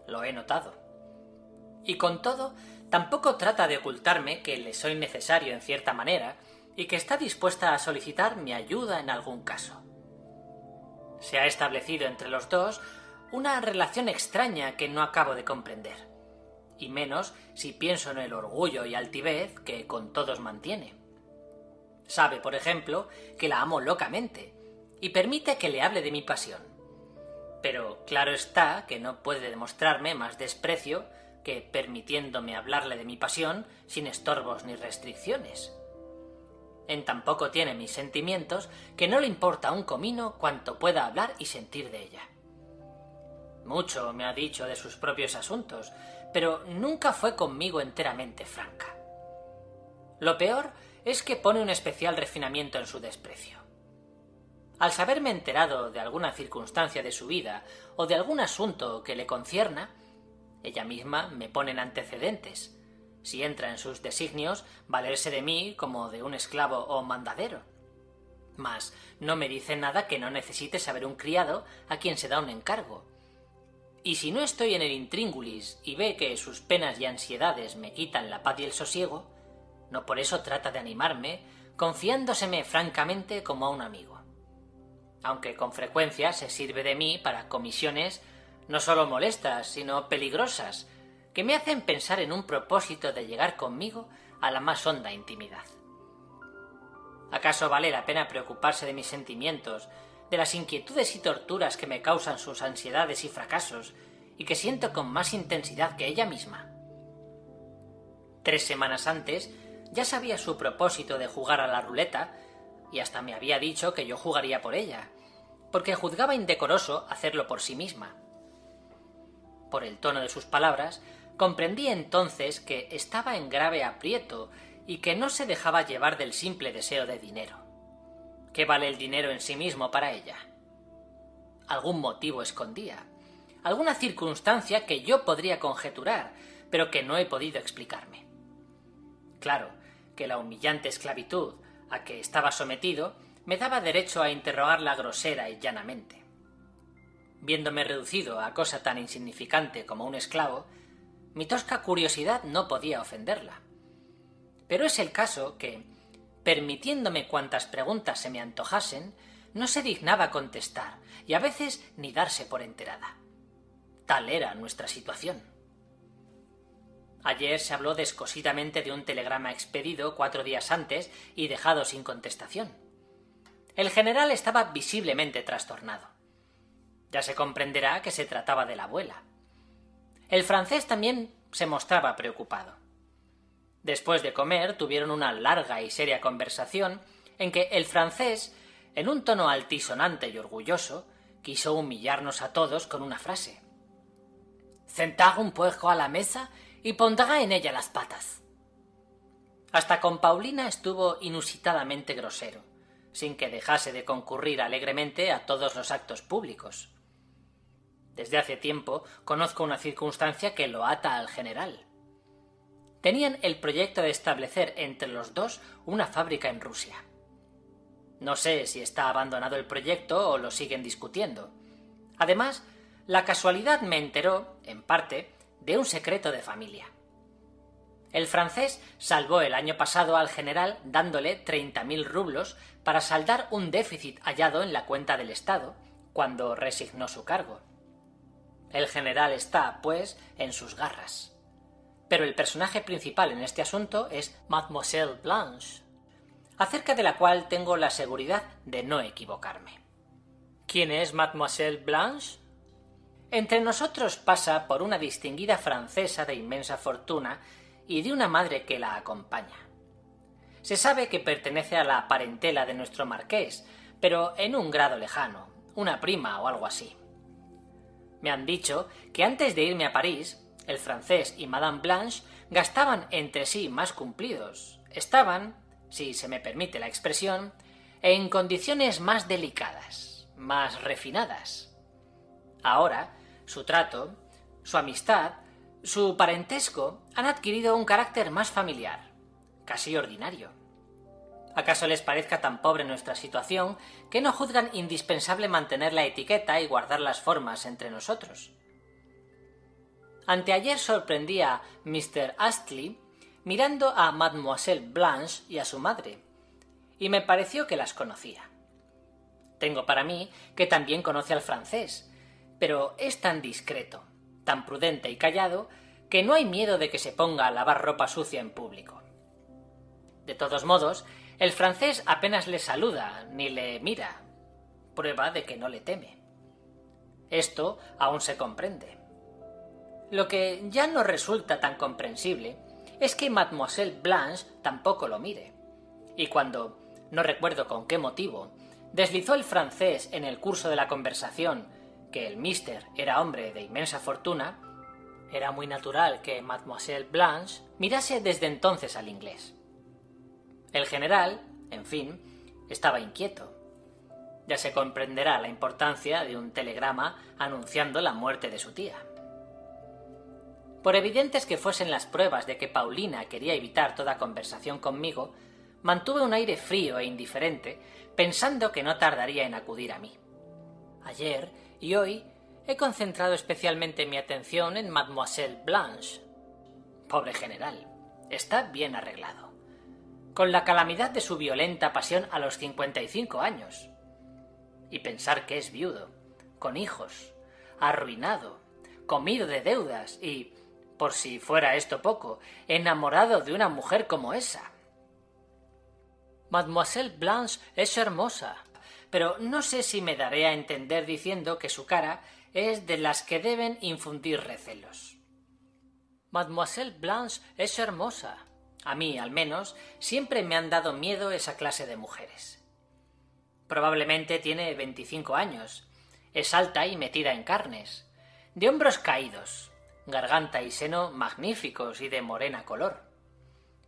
lo he notado. Y con todo, tampoco trata de ocultarme que le soy necesario en cierta manera y que está dispuesta a solicitar mi ayuda en algún caso. Se ha establecido entre los dos una relación extraña que no acabo de comprender, y menos si pienso en el orgullo y altivez que con todos mantiene. Sabe, por ejemplo, que la amo locamente, y permite que le hable de mi pasión. Pero claro está que no puede demostrarme más desprecio que permitiéndome hablarle de mi pasión sin estorbos ni restricciones. En tan poco tiene mis sentimientos que no le importa un comino cuanto pueda hablar y sentir de ella. Mucho me ha dicho de sus propios asuntos, pero nunca fue conmigo enteramente franca. Lo peor es que pone un especial refinamiento en su desprecio. Al saberme enterado de alguna circunstancia de su vida o de algún asunto que le concierna, ella misma me pone en antecedentes, si entra en sus designios, valerse de mí como de un esclavo o mandadero. Mas no me dice nada que no necesite saber un criado a quien se da un encargo. Y si no estoy en el intríngulis y ve que sus penas y ansiedades me quitan la paz y el sosiego, no por eso trata de animarme, confiándoseme francamente como a un amigo. Aunque con frecuencia se sirve de mí para comisiones no solo molestas, sino peligrosas, que me hacen pensar en un propósito de llegar conmigo a la más honda intimidad. ¿Acaso vale la pena preocuparse de mis sentimientos, de las inquietudes y torturas que me causan sus ansiedades y fracasos, y que siento con más intensidad que ella misma? 3 semanas antes ya sabía su propósito de jugar a la ruleta, y hasta me había dicho que yo jugaría por ella, porque juzgaba indecoroso hacerlo por sí misma. Por el tono de sus palabras, comprendí entonces que estaba en grave aprieto y que no se dejaba llevar del simple deseo de dinero. ¿Qué vale el dinero en sí mismo para ella? Algún motivo escondía, alguna circunstancia que yo podría conjeturar, pero que no he podido explicarme. Claro que la humillante esclavitud a que estaba sometido me daba derecho a interrogarla grosera y llanamente. Viéndome reducido a cosa tan insignificante como un esclavo, mi tosca curiosidad no podía ofenderla. Pero es el caso que, permitiéndome cuantas preguntas se me antojasen, no se dignaba contestar y a veces ni darse por enterada. Tal era nuestra situación. Ayer se habló descosidamente de un telegrama expedido 4 días antes y dejado sin contestación. El general estaba visiblemente trastornado. Ya se comprenderá que se trataba de la abuela. El francés también se mostraba preocupado. Después de comer tuvieron una larga y seria conversación en que el francés, en un tono altisonante y orgulloso, quiso humillarnos a todos con una frase. «Sentar un puerco a la mesa y pondrá en ella las patas». Hasta con Paulina estuvo inusitadamente grosero, sin que dejase de concurrir alegremente a todos los actos públicos. Desde hace tiempo conozco una circunstancia que lo ata al general. Tenían el proyecto de establecer entre los dos una fábrica en Rusia. No sé si está abandonado el proyecto o lo siguen discutiendo. Además, la casualidad me enteró, en parte, de un secreto de familia. El francés salvó el año pasado al general dándole 30.000 rublos para saldar un déficit hallado en la cuenta del Estado cuando resignó su cargo. El general está, pues, en sus garras. Pero el personaje principal en este asunto es Mademoiselle Blanche, acerca de la cual tengo la seguridad de no equivocarme. ¿Quién es Mademoiselle Blanche? Entre nosotros pasa por una distinguida francesa de inmensa fortuna y de una madre que la acompaña. Se sabe que pertenece a la parentela de nuestro marqués, pero en un grado lejano, una prima o algo así. Me han dicho que antes de irme a París, el francés y Madame Blanche gastaban entre sí más cumplidos. Estaban, si se me permite la expresión, en condiciones más delicadas, más refinadas. Ahora, su trato, su amistad, su parentesco han adquirido un carácter más familiar, casi ordinario. ¿Acaso les parezca tan pobre nuestra situación que no juzgan indispensable mantener la etiqueta y guardar las formas entre nosotros? Anteayer sorprendí a Mr. Astley mirando a Mademoiselle Blanche y a su madre, y me pareció que las conocía. Tengo para mí que también conoce al francés, pero es tan discreto, tan prudente y callado, que no hay miedo de que se ponga a lavar ropa sucia en público. De todos modos, el francés apenas le saluda ni le mira, prueba de que no le teme. Esto aún se comprende. Lo que ya no resulta tan comprensible es que Mademoiselle Blanche tampoco lo mire, y cuando, no recuerdo con qué motivo, deslizó el francés en el curso de la conversación que el mister era hombre de inmensa fortuna, era muy natural que Mademoiselle Blanche mirase desde entonces al inglés. El general, en fin, estaba inquieto. Ya se comprenderá la importancia de un telegrama anunciando la muerte de su tía. Por evidentes que fuesen las pruebas de que Paulina quería evitar toda conversación conmigo, mantuve un aire frío e indiferente, pensando que no tardaría en acudir a mí. Ayer y hoy he concentrado especialmente mi atención en Mademoiselle Blanche. Pobre general, está bien arreglado, con la calamidad de su violenta pasión a los 55 años. Y pensar que es viudo, con hijos, arruinado, comido de deudas y, por si fuera esto poco, enamorado de una mujer como esa. Mademoiselle Blanche es hermosa, pero no sé si me daré a entender diciendo que su cara es de las que deben infundir recelos. Mademoiselle Blanche es hermosa. A mí, al menos, siempre me han dado miedo esa clase de mujeres. Probablemente tiene 25 años, es alta y metida en carnes, de hombros caídos, garganta y seno magníficos y de morena color.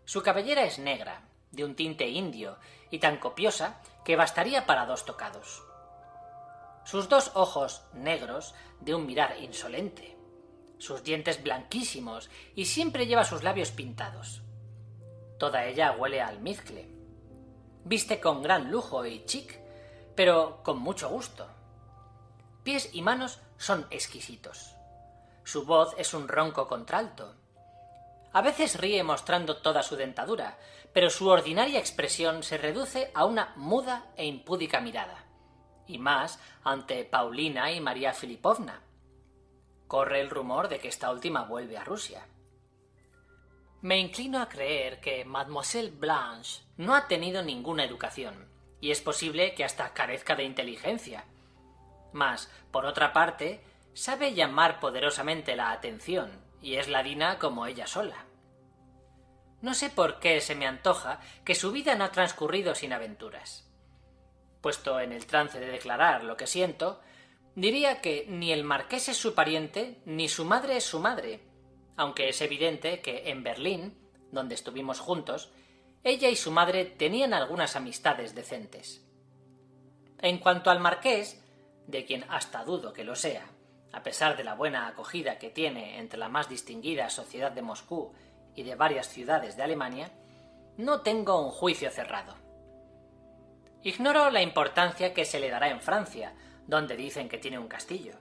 Su cabellera es negra, de un tinte indio y tan copiosa que bastaría para 2 tocados. Sus 2 ojos negros de un mirar insolente, sus dientes blanquísimos y siempre lleva sus labios pintados. Toda ella huele a almizcle. Viste con gran lujo y chic, pero con mucho gusto. Pies y manos son exquisitos. Su voz es un ronco contralto. A veces ríe mostrando toda su dentadura, pero su ordinaria expresión se reduce a una muda e impúdica mirada, y más ante Paulina y María Filipovna. Corre el rumor de que esta última vuelve a Rusia. Me inclino a creer que Mademoiselle Blanche no ha tenido ninguna educación, y es posible que hasta carezca de inteligencia. Mas, por otra parte, sabe llamar poderosamente la atención, y es ladina como ella sola. No sé por qué se me antoja que su vida no ha transcurrido sin aventuras. Puesto en el trance de declarar lo que siento, diría que ni el marqués es su pariente, ni su madre es su madre, aunque es evidente que en Berlín, donde estuvimos juntos, ella y su madre tenían algunas amistades decentes. En cuanto al marqués, de quien hasta dudo que lo sea, a pesar de la buena acogida que tiene entre la más distinguida sociedad de Moscú y de varias ciudades de Alemania, no tengo un juicio cerrado. Ignoro la importancia que se le dará en Francia, donde dicen que tiene un castillo.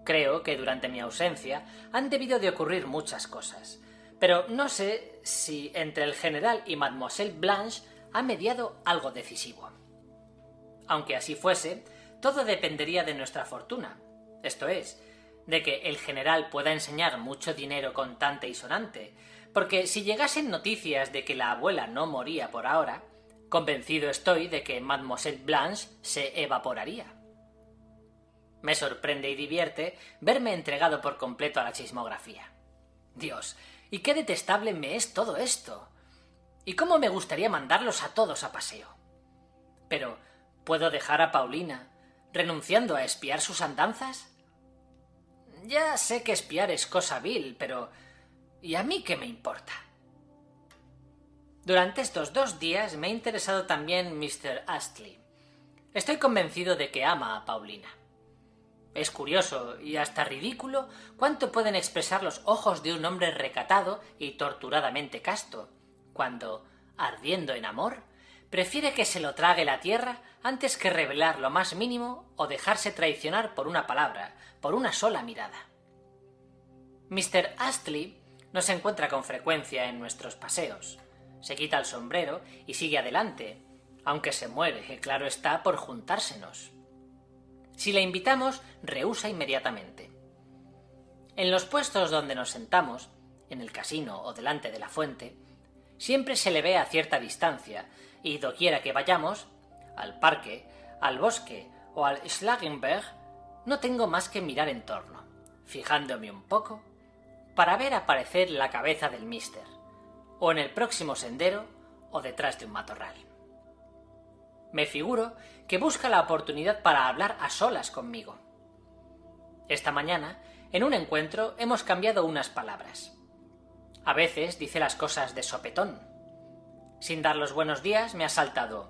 Creo que durante mi ausencia han debido de ocurrir muchas cosas, pero no sé si entre el general y Mademoiselle Blanche ha mediado algo decisivo. Aunque así fuese, todo dependería de nuestra fortuna, esto es, de que el general pueda enseñar mucho dinero contante y sonante, porque si llegasen noticias de que la abuela no moría por ahora, convencido estoy de que Mademoiselle Blanche se evaporaría. Me sorprende y divierte verme entregado por completo a la chismografía. Dios, y qué detestable me es todo esto. Y cómo me gustaría mandarlos a todos a paseo. Pero, ¿puedo dejar a Paulina, renunciando a espiar sus andanzas? Ya sé que espiar es cosa vil, pero ¿y a mí qué me importa? Durante estos 2 días me ha interesado también Mr. Astley. Estoy convencido de que ama a Paulina. Es curioso y hasta ridículo cuánto pueden expresar los ojos de un hombre recatado y torturadamente casto, cuando, ardiendo en amor, prefiere que se lo trague la tierra antes que revelar lo más mínimo o dejarse traicionar por una palabra, por una sola mirada. Mr. Astley no se encuentra con frecuencia en nuestros paseos. Se quita el sombrero y sigue adelante, aunque se muere, claro está, por juntársenos. Si le invitamos, rehúsa inmediatamente. En los puestos donde nos sentamos, en el casino o delante de la fuente, siempre se le ve a cierta distancia, y doquiera que vayamos, al parque, al bosque o al Schlagenberg, no tengo más que mirar en torno, fijándome un poco, para ver aparecer la cabeza del mister, o en el próximo sendero o detrás de un matorral. Me figuro que busca la oportunidad para hablar a solas conmigo. Esta mañana, en un encuentro, hemos cambiado unas palabras. A veces dice las cosas de sopetón. Sin dar los buenos días, me ha saltado: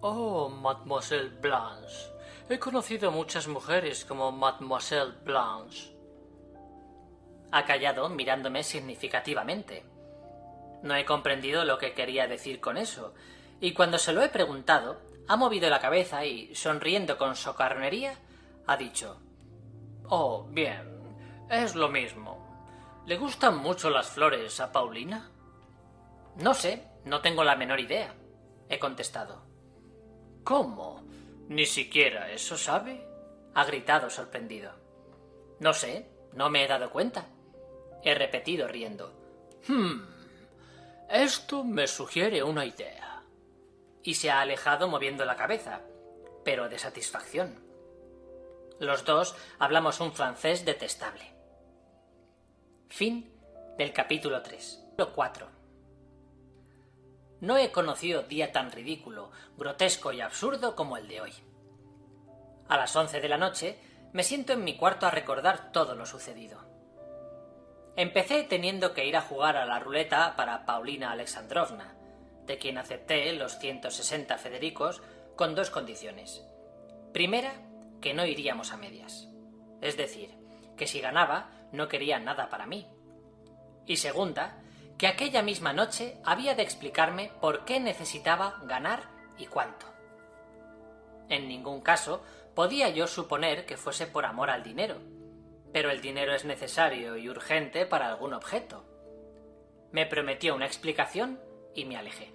«Oh, Mademoiselle Blanche. He conocido muchas mujeres como Mademoiselle Blanche». Ha callado mirándome significativamente. No he comprendido lo que quería decir con eso, y cuando se lo he preguntado, ha movido la cabeza y, sonriendo con socarronería, ha dicho: «Oh, bien, es lo mismo. ¿Le gustan mucho las flores a Paulina?» «No sé, no tengo la menor idea», he contestado. «¿Cómo? ¿Ni siquiera eso sabe?», ha gritado sorprendido. «No sé, no me he dado cuenta», he repetido riendo. Esto me sugiere una idea». Y se ha alejado moviendo la cabeza, pero de satisfacción. Los dos hablamos un francés detestable. Fin del capítulo 3. 4. No he conocido día tan ridículo, grotesco y absurdo como el de hoy. A las 11 de la noche me siento en mi cuarto a recordar todo lo sucedido. Empecé teniendo que ir a jugar a la ruleta para Paulina Alexandrovna, de quien acepté los 160 federicos con 2 condiciones. Primera, que no iríamos a medias. Es decir, que si ganaba no quería nada para mí. Y segunda, que aquella misma noche había de explicarme por qué necesitaba ganar y cuánto. En ningún caso podía yo suponer que fuese por amor al dinero, pero el dinero es necesario y urgente para algún objeto. Me prometió una explicación y me alejé.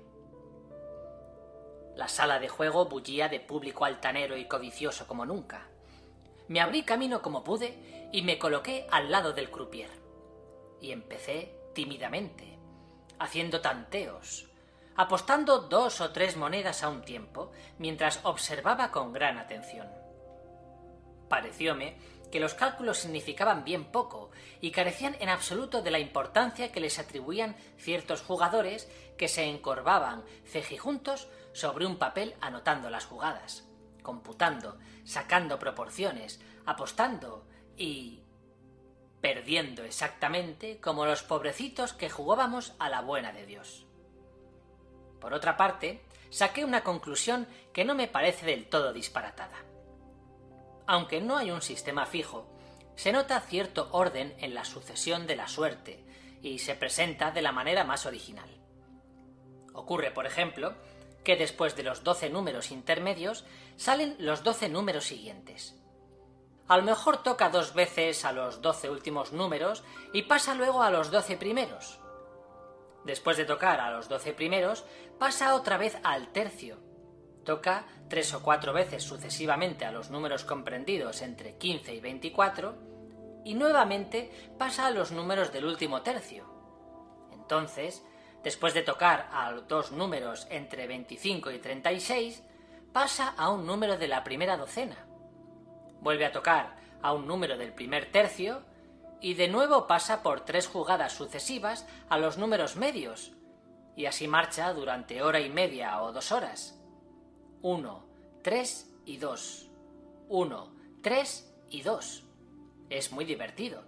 La sala de juego bullía de público altanero y codicioso como nunca. Me abrí camino como pude y me coloqué al lado del croupier. Y empecé tímidamente, haciendo tanteos, apostando 2 o 3 monedas a un tiempo, mientras observaba con gran atención. Parecióme que los cálculos significaban bien poco y carecían en absoluto de la importancia que les atribuían ciertos jugadores que se encorvaban cejijuntos sobre un papel anotando las jugadas, computando, sacando proporciones, apostando y perdiendo exactamente como los pobrecitos que jugábamos a la buena de Dios. Por otra parte, saqué una conclusión que no me parece del todo disparatada. Aunque no hay un sistema fijo, se nota cierto orden en la sucesión de la suerte y se presenta de la manera más original. Ocurre, por ejemplo, que después de los 12 números intermedios salen los 12 números siguientes. A lo mejor toca 2 veces a los 12 últimos números y pasa luego a los 12 primeros. Después de tocar a los 12 primeros, pasa otra vez al tercio. Toca 3 o 4 veces sucesivamente a los números comprendidos entre 15 y 24 y nuevamente pasa a los números del último tercio. Entonces, después de tocar a los 2 números entre 25 y 36, pasa a un número de la primera docena. Vuelve a tocar a un número del primer tercio y de nuevo pasa por 3 jugadas sucesivas a los números medios, y así marcha durante hora y media o 2 horas. 1, 3 y 2. 1, 3 y 2. Es muy divertido.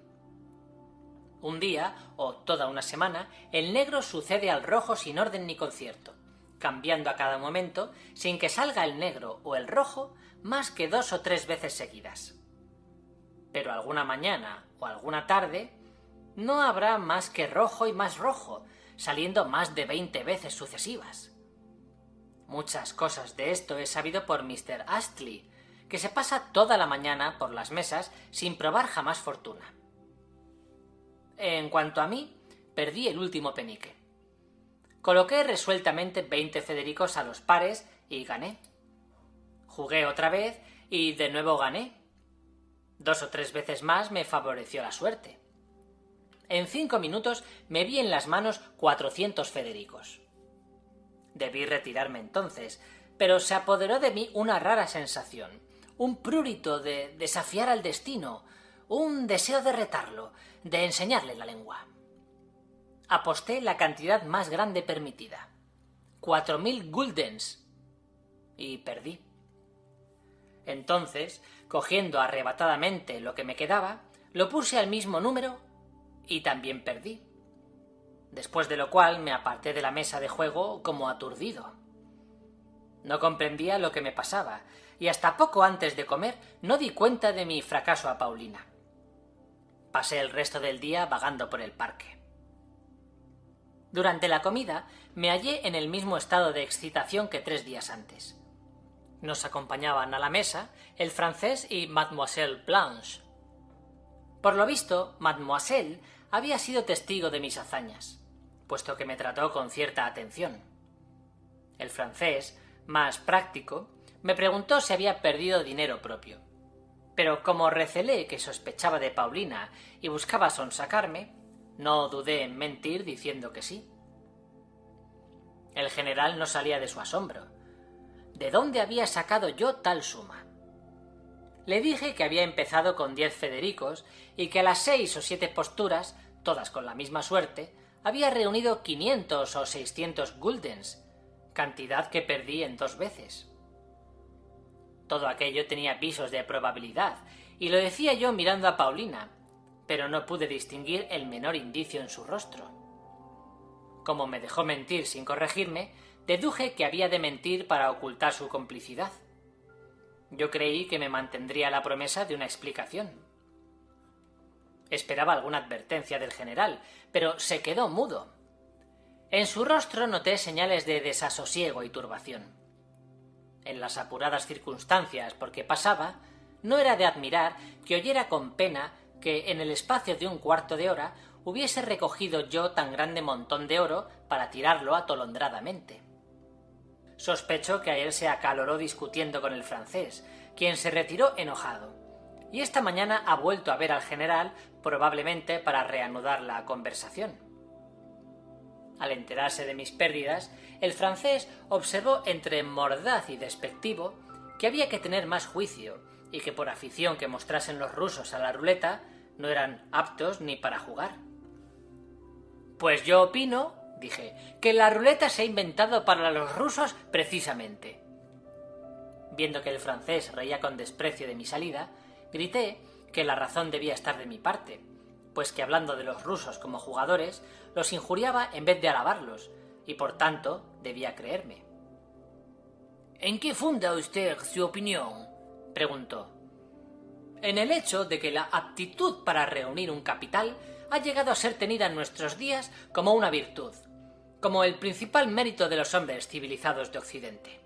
Un día, o toda una semana, el negro sucede al rojo sin orden ni concierto, cambiando a cada momento, sin que salga el negro o el rojo más que 2 o 3 veces seguidas. Pero alguna mañana o alguna tarde no habrá más que rojo y más rojo, saliendo más de 20 veces sucesivas. Muchas cosas de esto he sabido por Mr. Astley, que se pasa toda la mañana por las mesas sin probar jamás fortuna. En cuanto a mí, perdí el último penique. Coloqué resueltamente 20 Federicos a los pares y gané. Jugué otra vez y de nuevo gané. 2 o 3 veces más me favoreció la suerte. En 5 minutos me vi en las manos 400 Federicos. Debí retirarme entonces, pero se apoderó de mí una rara sensación, un prurito de desafiar al destino, un deseo de retarlo, de enseñarle la lengua. Aposté la cantidad más grande permitida, 4000 guldens, y perdí. Entonces, cogiendo arrebatadamente lo que me quedaba, lo puse al mismo número y también perdí. Después de lo cual me aparté de la mesa de juego como aturdido. No comprendía lo que me pasaba y hasta poco antes de comer no di cuenta de mi fracaso a Paulina. Pasé el resto del día vagando por el parque. Durante la comida me hallé en el mismo estado de excitación que 3 días antes. Nos acompañaban a la mesa el francés y Mademoiselle Blanche. Por lo visto, Mademoiselle había sido testigo de mis hazañas, puesto que me trató con cierta atención. El francés, más práctico, me preguntó si había perdido dinero propio, pero como recelé que sospechaba de Paulina y buscaba sonsacarme, no dudé en mentir diciendo que sí. El general no salía de su asombro. ¿De dónde había sacado yo tal suma? Le dije que había empezado con 10 Federicos y que a las 6 o 7 posturas, todas con la misma suerte, había reunido 500 o 600 guldens, cantidad que perdí en 2 veces. Todo aquello tenía visos de probabilidad, y lo decía yo mirando a Paulina, pero no pude distinguir el menor indicio en su rostro. Como me dejó mentir sin corregirme, deduje que había de mentir para ocultar su complicidad. Yo creí que me mantendría la promesa de una explicación. Esperaba alguna advertencia del general, pero se quedó mudo. En su rostro noté señales de desasosiego y turbación. En las apuradas circunstancias por que pasaba, no era de admirar que oyera con pena que en el espacio de un cuarto de hora hubiese recogido yo tan grande montón de oro para tirarlo atolondradamente. Sospecho que ayer se acaloró discutiendo con el francés, quien se retiró enojado, y esta mañana ha vuelto a ver al general probablemente para reanudar la conversación. Al enterarse de mis pérdidas, el francés observó entre mordaz y despectivo que había que tener más juicio y que por afición que mostrasen los rusos a la ruleta no eran aptos ni para jugar. Pues yo opino, dije, que la ruleta se ha inventado para los rusos precisamente. Viendo que el francés reía con desprecio de mi salida, grité que la razón debía estar de mi parte, pues que hablando de los rusos como jugadores, los injuriaba en vez de alabarlos, y por tanto debía creerme. ¿En qué funda usted su opinión?, preguntó. En el hecho de que la aptitud para reunir un capital ha llegado a ser tenida en nuestros días como una virtud, como el principal mérito de los hombres civilizados de Occidente.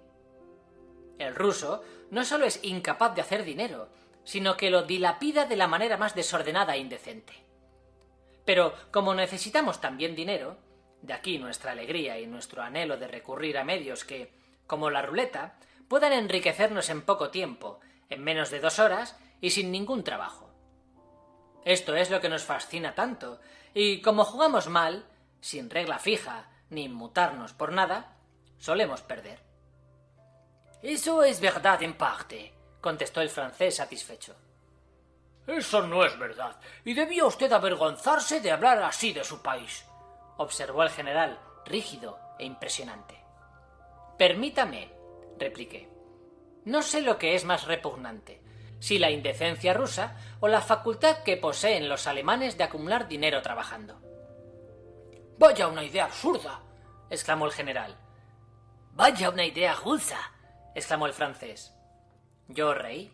El ruso no solo es incapaz de hacer dinero, sino que lo dilapida de la manera más desordenada e indecente. Pero como necesitamos también dinero, de aquí nuestra alegría y nuestro anhelo de recurrir a medios que, como la ruleta, puedan enriquecernos en poco tiempo, en menos de 2 horas y sin ningún trabajo. Esto es lo que nos fascina tanto, y como jugamos mal, sin regla fija ni inmutarnos por nada, solemos perder. «Eso es verdad en parte», contestó el francés satisfecho. «Eso no es verdad, y debía usted avergonzarse de hablar así de su país», observó el general, rígido e impresionante. «Permítame», repliqué. «No sé lo que es más repugnante, si la indecencia rusa o la facultad que poseen los alemanes de acumular dinero trabajando». «Vaya una idea absurda», exclamó el general. «Vaya una idea rusa», exclamó el francés. Yo reí.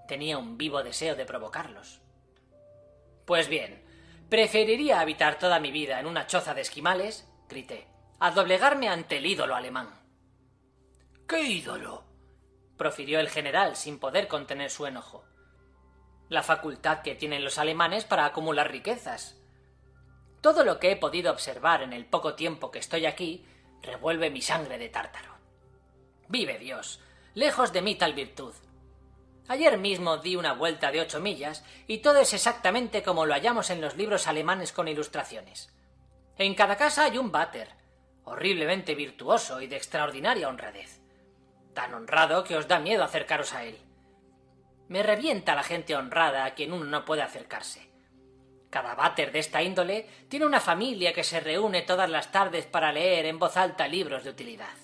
Tenía un vivo deseo de provocarlos. «Pues bien, preferiría habitar toda mi vida en una choza de esquimales», grité, «a doblegarme ante el ídolo alemán». «¿Qué ídolo?», profirió el general sin poder contener su enojo. «La facultad que tienen los alemanes para acumular riquezas. Todo lo que he podido observar en el poco tiempo que estoy aquí revuelve mi sangre de tártaro. Vive Dios, lejos de mí tal virtud. Ayer mismo di una vuelta de 8 millas y todo es exactamente como lo hallamos en los libros alemanes con ilustraciones. En cada casa hay un váter, horriblemente virtuoso y de extraordinaria honradez. Tan honrado que os da miedo acercaros a él. Me revienta la gente honrada a quien uno no puede acercarse. Cada váter de esta índole tiene una familia que se reúne todas las tardes para leer en voz alta libros de utilidad.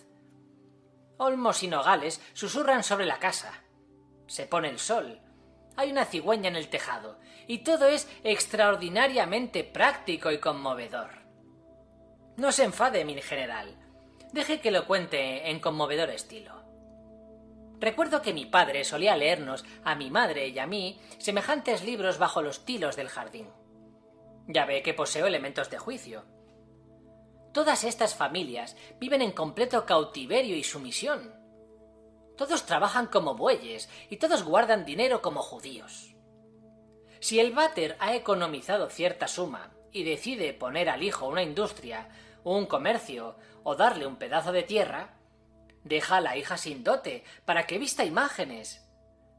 Olmos y nogales susurran sobre la casa. Se pone el sol. Hay una cigüeña en el tejado. Y todo es extraordinariamente práctico y conmovedor. No se enfade, mi general. Deje que lo cuente en conmovedor estilo. Recuerdo que mi padre solía leernos, a mi madre y a mí, semejantes libros bajo los tilos del jardín. Ya ve que poseo elementos de juicio. Todas estas familias viven en completo cautiverio y sumisión. Todos trabajan como bueyes y todos guardan dinero como judíos. Si el váter ha economizado cierta suma y decide poner al hijo una industria, un comercio o darle un pedazo de tierra, deja a la hija sin dote para que vista imágenes.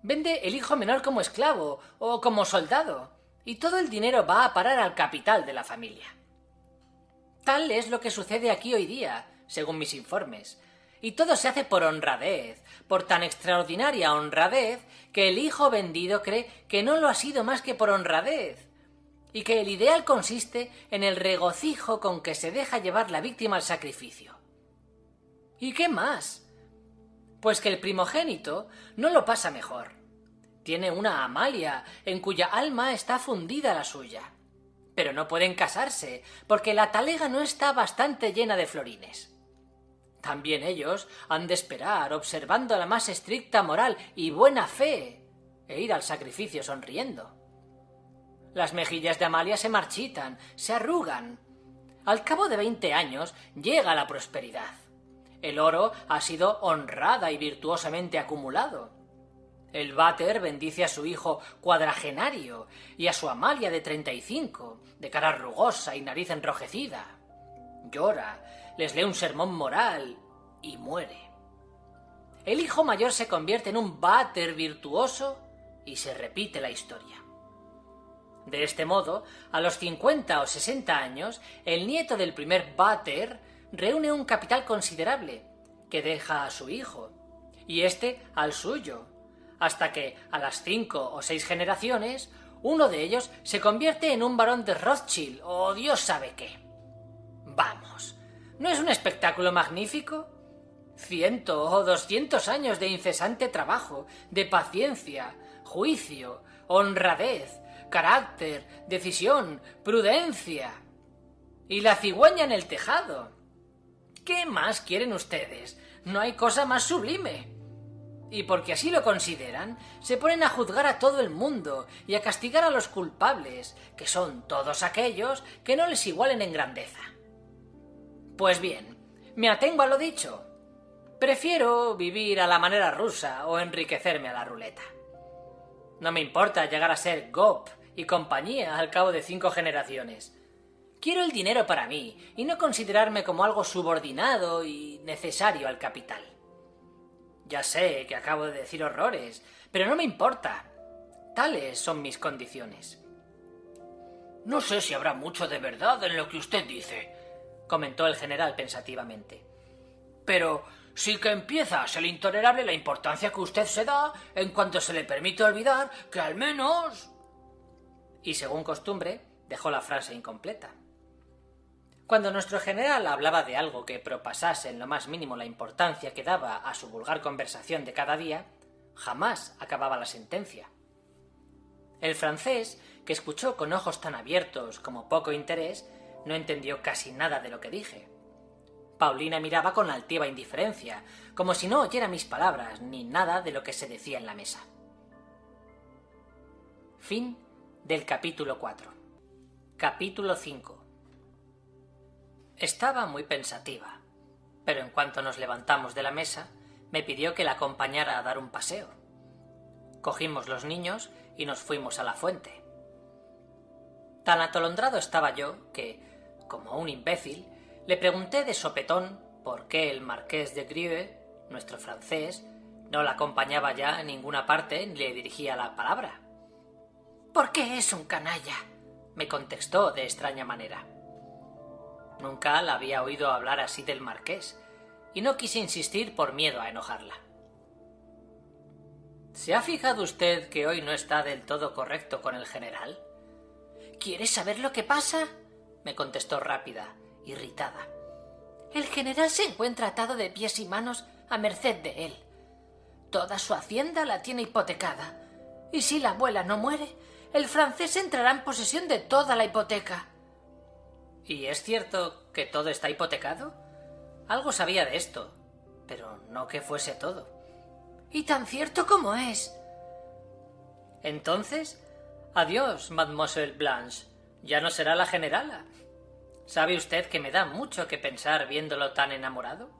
Vende el hijo menor como esclavo o como soldado y todo el dinero va a parar al capital de la familia. Tal es lo que sucede aquí hoy día, según mis informes, y todo se hace por honradez, por tan extraordinaria honradez que el hijo vendido cree que no lo ha sido más que por honradez, y que el ideal consiste en el regocijo con que se deja llevar la víctima al sacrificio. ¿Y qué más? Pues que el primogénito no lo pasa mejor. Tiene una Amalia en cuya alma está fundida la suya. Pero no pueden casarse, porque la talega no está bastante llena de florines. También ellos han de esperar, observando la más estricta moral y buena fe, e ir al sacrificio sonriendo. Las mejillas de Amalia se marchitan, se arrugan. Al cabo de 20 años llega la prosperidad. El oro ha sido honrada y virtuosamente acumulado. El váter bendice a su hijo cuadragenario y a su Amalia de 35, de cara rugosa y nariz enrojecida. Llora, les lee un sermón moral y muere. El hijo mayor se convierte en un váter virtuoso y se repite la historia. De este modo, a los 50 o 60 años, el nieto del primer váter reúne un capital considerable que deja a su hijo, y éste al suyo, hasta que, a las 5 o 6 generaciones, uno de ellos se convierte en un barón de Rothschild o Dios sabe qué. Vamos, ¿no es un espectáculo magnífico? 100 o 200 años de incesante trabajo, de paciencia, juicio, honradez, carácter, decisión, prudencia. Y la cigüeña en el tejado. ¿Qué más quieren ustedes? No hay cosa más sublime. Y porque así lo consideran, se ponen a juzgar a todo el mundo y a castigar a los culpables, que son todos aquellos que no les igualen en grandeza. Pues bien, me atengo a lo dicho. Prefiero vivir a la manera rusa o enriquecerme a la ruleta. No me importa llegar a ser Gop y compañía al cabo de 5 generaciones. Quiero el dinero para mí y no considerarme como algo subordinado y necesario al capital. Ya sé que acabo de decir horrores, pero no me importa. Tales son mis condiciones.
No sé si habrá mucho de verdad en lo que usted dice,
comentó el general pensativamente.
Pero sí que empieza a ser intolerable la importancia que usted se da en cuanto se le permite olvidar que al menos...
Y según costumbre, dejó la frase incompleta. Cuando nuestro general hablaba de algo que propasase en lo más mínimo la importancia que daba a su vulgar conversación de cada día, jamás acababa la sentencia. El francés, que escuchó con ojos tan abiertos como poco interés, no entendió casi nada de lo que dije. Paulina miraba con altiva indiferencia, como si no oyera mis palabras ni nada de lo que se decía en la mesa. Fin del capítulo 4. Capítulo 5. Estaba muy pensativa, pero en cuanto nos levantamos de la mesa, me pidió que la acompañara a dar un paseo. Cogimos los niños y nos fuimos a la fuente. Tan atolondrado estaba yo que, como un imbécil, le pregunté de sopetón por qué el marqués de Grieux, nuestro francés, no la acompañaba ya a ninguna parte ni le dirigía la palabra.
«¿Por qué es un canalla?»,
me contestó de extraña manera. Nunca la había oído hablar así del marqués, y no quise insistir por miedo a enojarla. ¿Se ha fijado usted que hoy no está del todo correcto con el general?
¿Quieres saber lo que pasa?,
me contestó rápida, irritada.
El general se encuentra atado de pies y manos a merced de él. Toda su hacienda la tiene hipotecada, y si la abuela no muere, el francés entrará en posesión de toda la hipoteca.
¿Y es cierto que todo está hipotecado? Algo sabía de esto, pero no que fuese todo.
Y tan cierto como es.
Entonces, adiós, mademoiselle Blanche. Ya no será la generala. ¿Sabe usted que me da mucho que pensar viéndolo tan enamorado?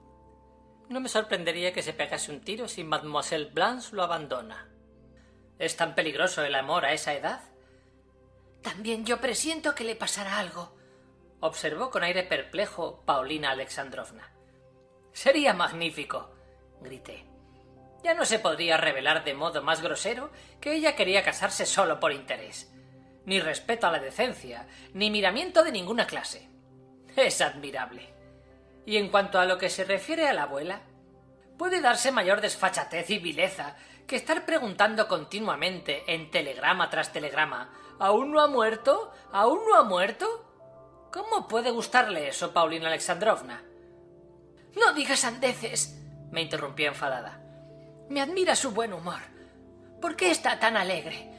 No me sorprendería que se pegase un tiro si mademoiselle Blanche lo abandona. ¿Es tan peligroso el amor a esa edad?
También yo presiento que le pasará algo,
observó con aire perplejo Paulina Alexandrovna. Sería magnífico, grité. Ya no se podría revelar de modo más grosero que ella quería casarse solo por interés. Ni respeto a la decencia, ni miramiento de ninguna clase. Es admirable. Y en cuanto a lo que se refiere a la abuela, puede darse mayor desfachatez y vileza que estar preguntando continuamente en telegrama tras telegrama ¿aún no ha muerto? ¿Aún no ha muerto? ¿Cómo puede gustarle eso, Paulina Alexandrovna?
No digas sandeces,
me interrumpió enfadada.
Me admira su buen humor. ¿Por qué está tan alegre?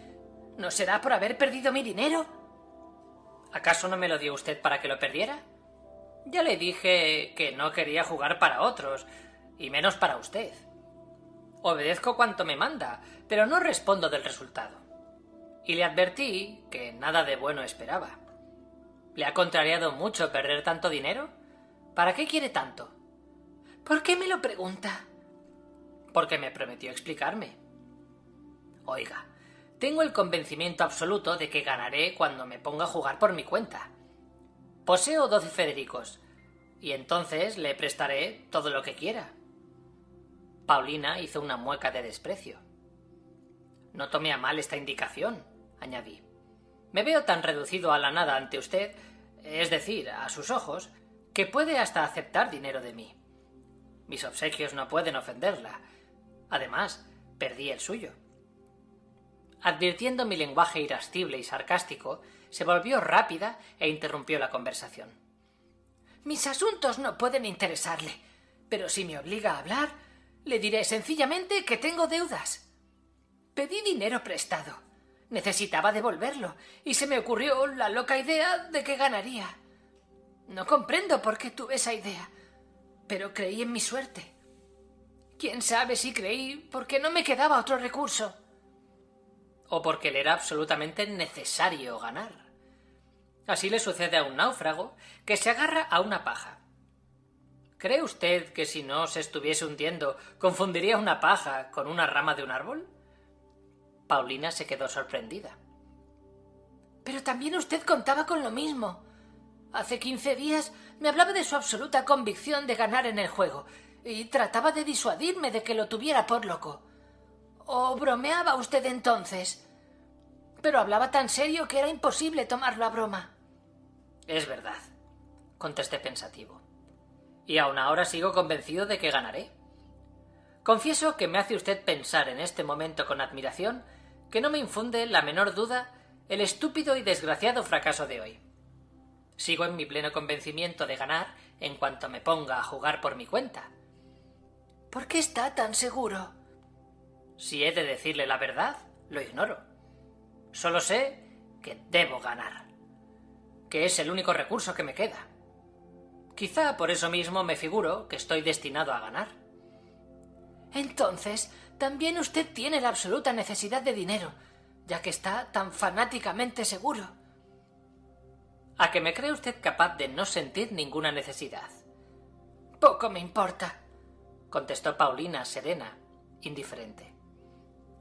¿No será por haber perdido mi dinero?
¿Acaso no me lo dio usted para que lo perdiera? Ya le dije que no quería jugar para otros, y menos para usted. Obedezco cuanto me manda, pero no respondo del resultado. Y le advertí que nada de bueno esperaba. ¿Le ha contrariado mucho perder tanto dinero? ¿Para qué quiere tanto?
¿Por qué me lo pregunta?
Porque me prometió explicarme. Oiga, tengo el convencimiento absoluto de que ganaré cuando me ponga a jugar por mi cuenta. Poseo 12 Federicos, y entonces le prestaré todo lo que quiera. Paulina hizo una mueca de desprecio. No tome a mal esta indicación, añadí. Me veo tan reducido a la nada ante usted, es decir, a sus ojos, que puede hasta aceptar dinero de mí. Mis obsequios no pueden ofenderla. Además, perdí el suyo. Advirtiendo mi lenguaje irascible y sarcástico, se volvió rápida e interrumpió la conversación.
Mis asuntos no pueden interesarle, pero si me obliga a hablar, le diré sencillamente que tengo deudas. Pedí dinero prestado. Necesitaba devolverlo, y se me ocurrió la loca idea de que ganaría. No comprendo por qué tuve esa idea, pero creí en mi suerte. ¿Quién sabe si creí porque no me quedaba otro recurso?
O porque le era absolutamente necesario ganar. Así le sucede a un náufrago que se agarra a una paja. ¿Cree usted que si no se estuviese hundiendo confundiría una paja con una rama de un árbol? Paulina se quedó sorprendida.
Pero también usted contaba con lo mismo. Hace 15 días me hablaba de su absoluta convicción de ganar en el juego y trataba de disuadirme de que lo tuviera por loco. ¿O bromeaba usted entonces? Pero hablaba tan serio que era imposible tomarlo a broma.
Es verdad, contesté pensativo. Y aún ahora sigo convencido de que ganaré. Confieso que me hace usted pensar en este momento con admiración que no me infunde la menor duda el estúpido y desgraciado fracaso de hoy. Sigo en mi pleno convencimiento de ganar en cuanto me ponga a jugar por mi cuenta.
¿Por qué está tan seguro?
Si he de decirle la verdad, lo ignoro. Solo sé que debo ganar, que es el único recurso que me queda. Quizá por eso mismo me figuro que estoy destinado a ganar.
Entonces, también usted tiene la absoluta necesidad de dinero, ya que está tan fanáticamente seguro.
¿A que me cree usted capaz de no sentir ninguna necesidad?
Poco me importa,
contestó Paulina, serena, indiferente.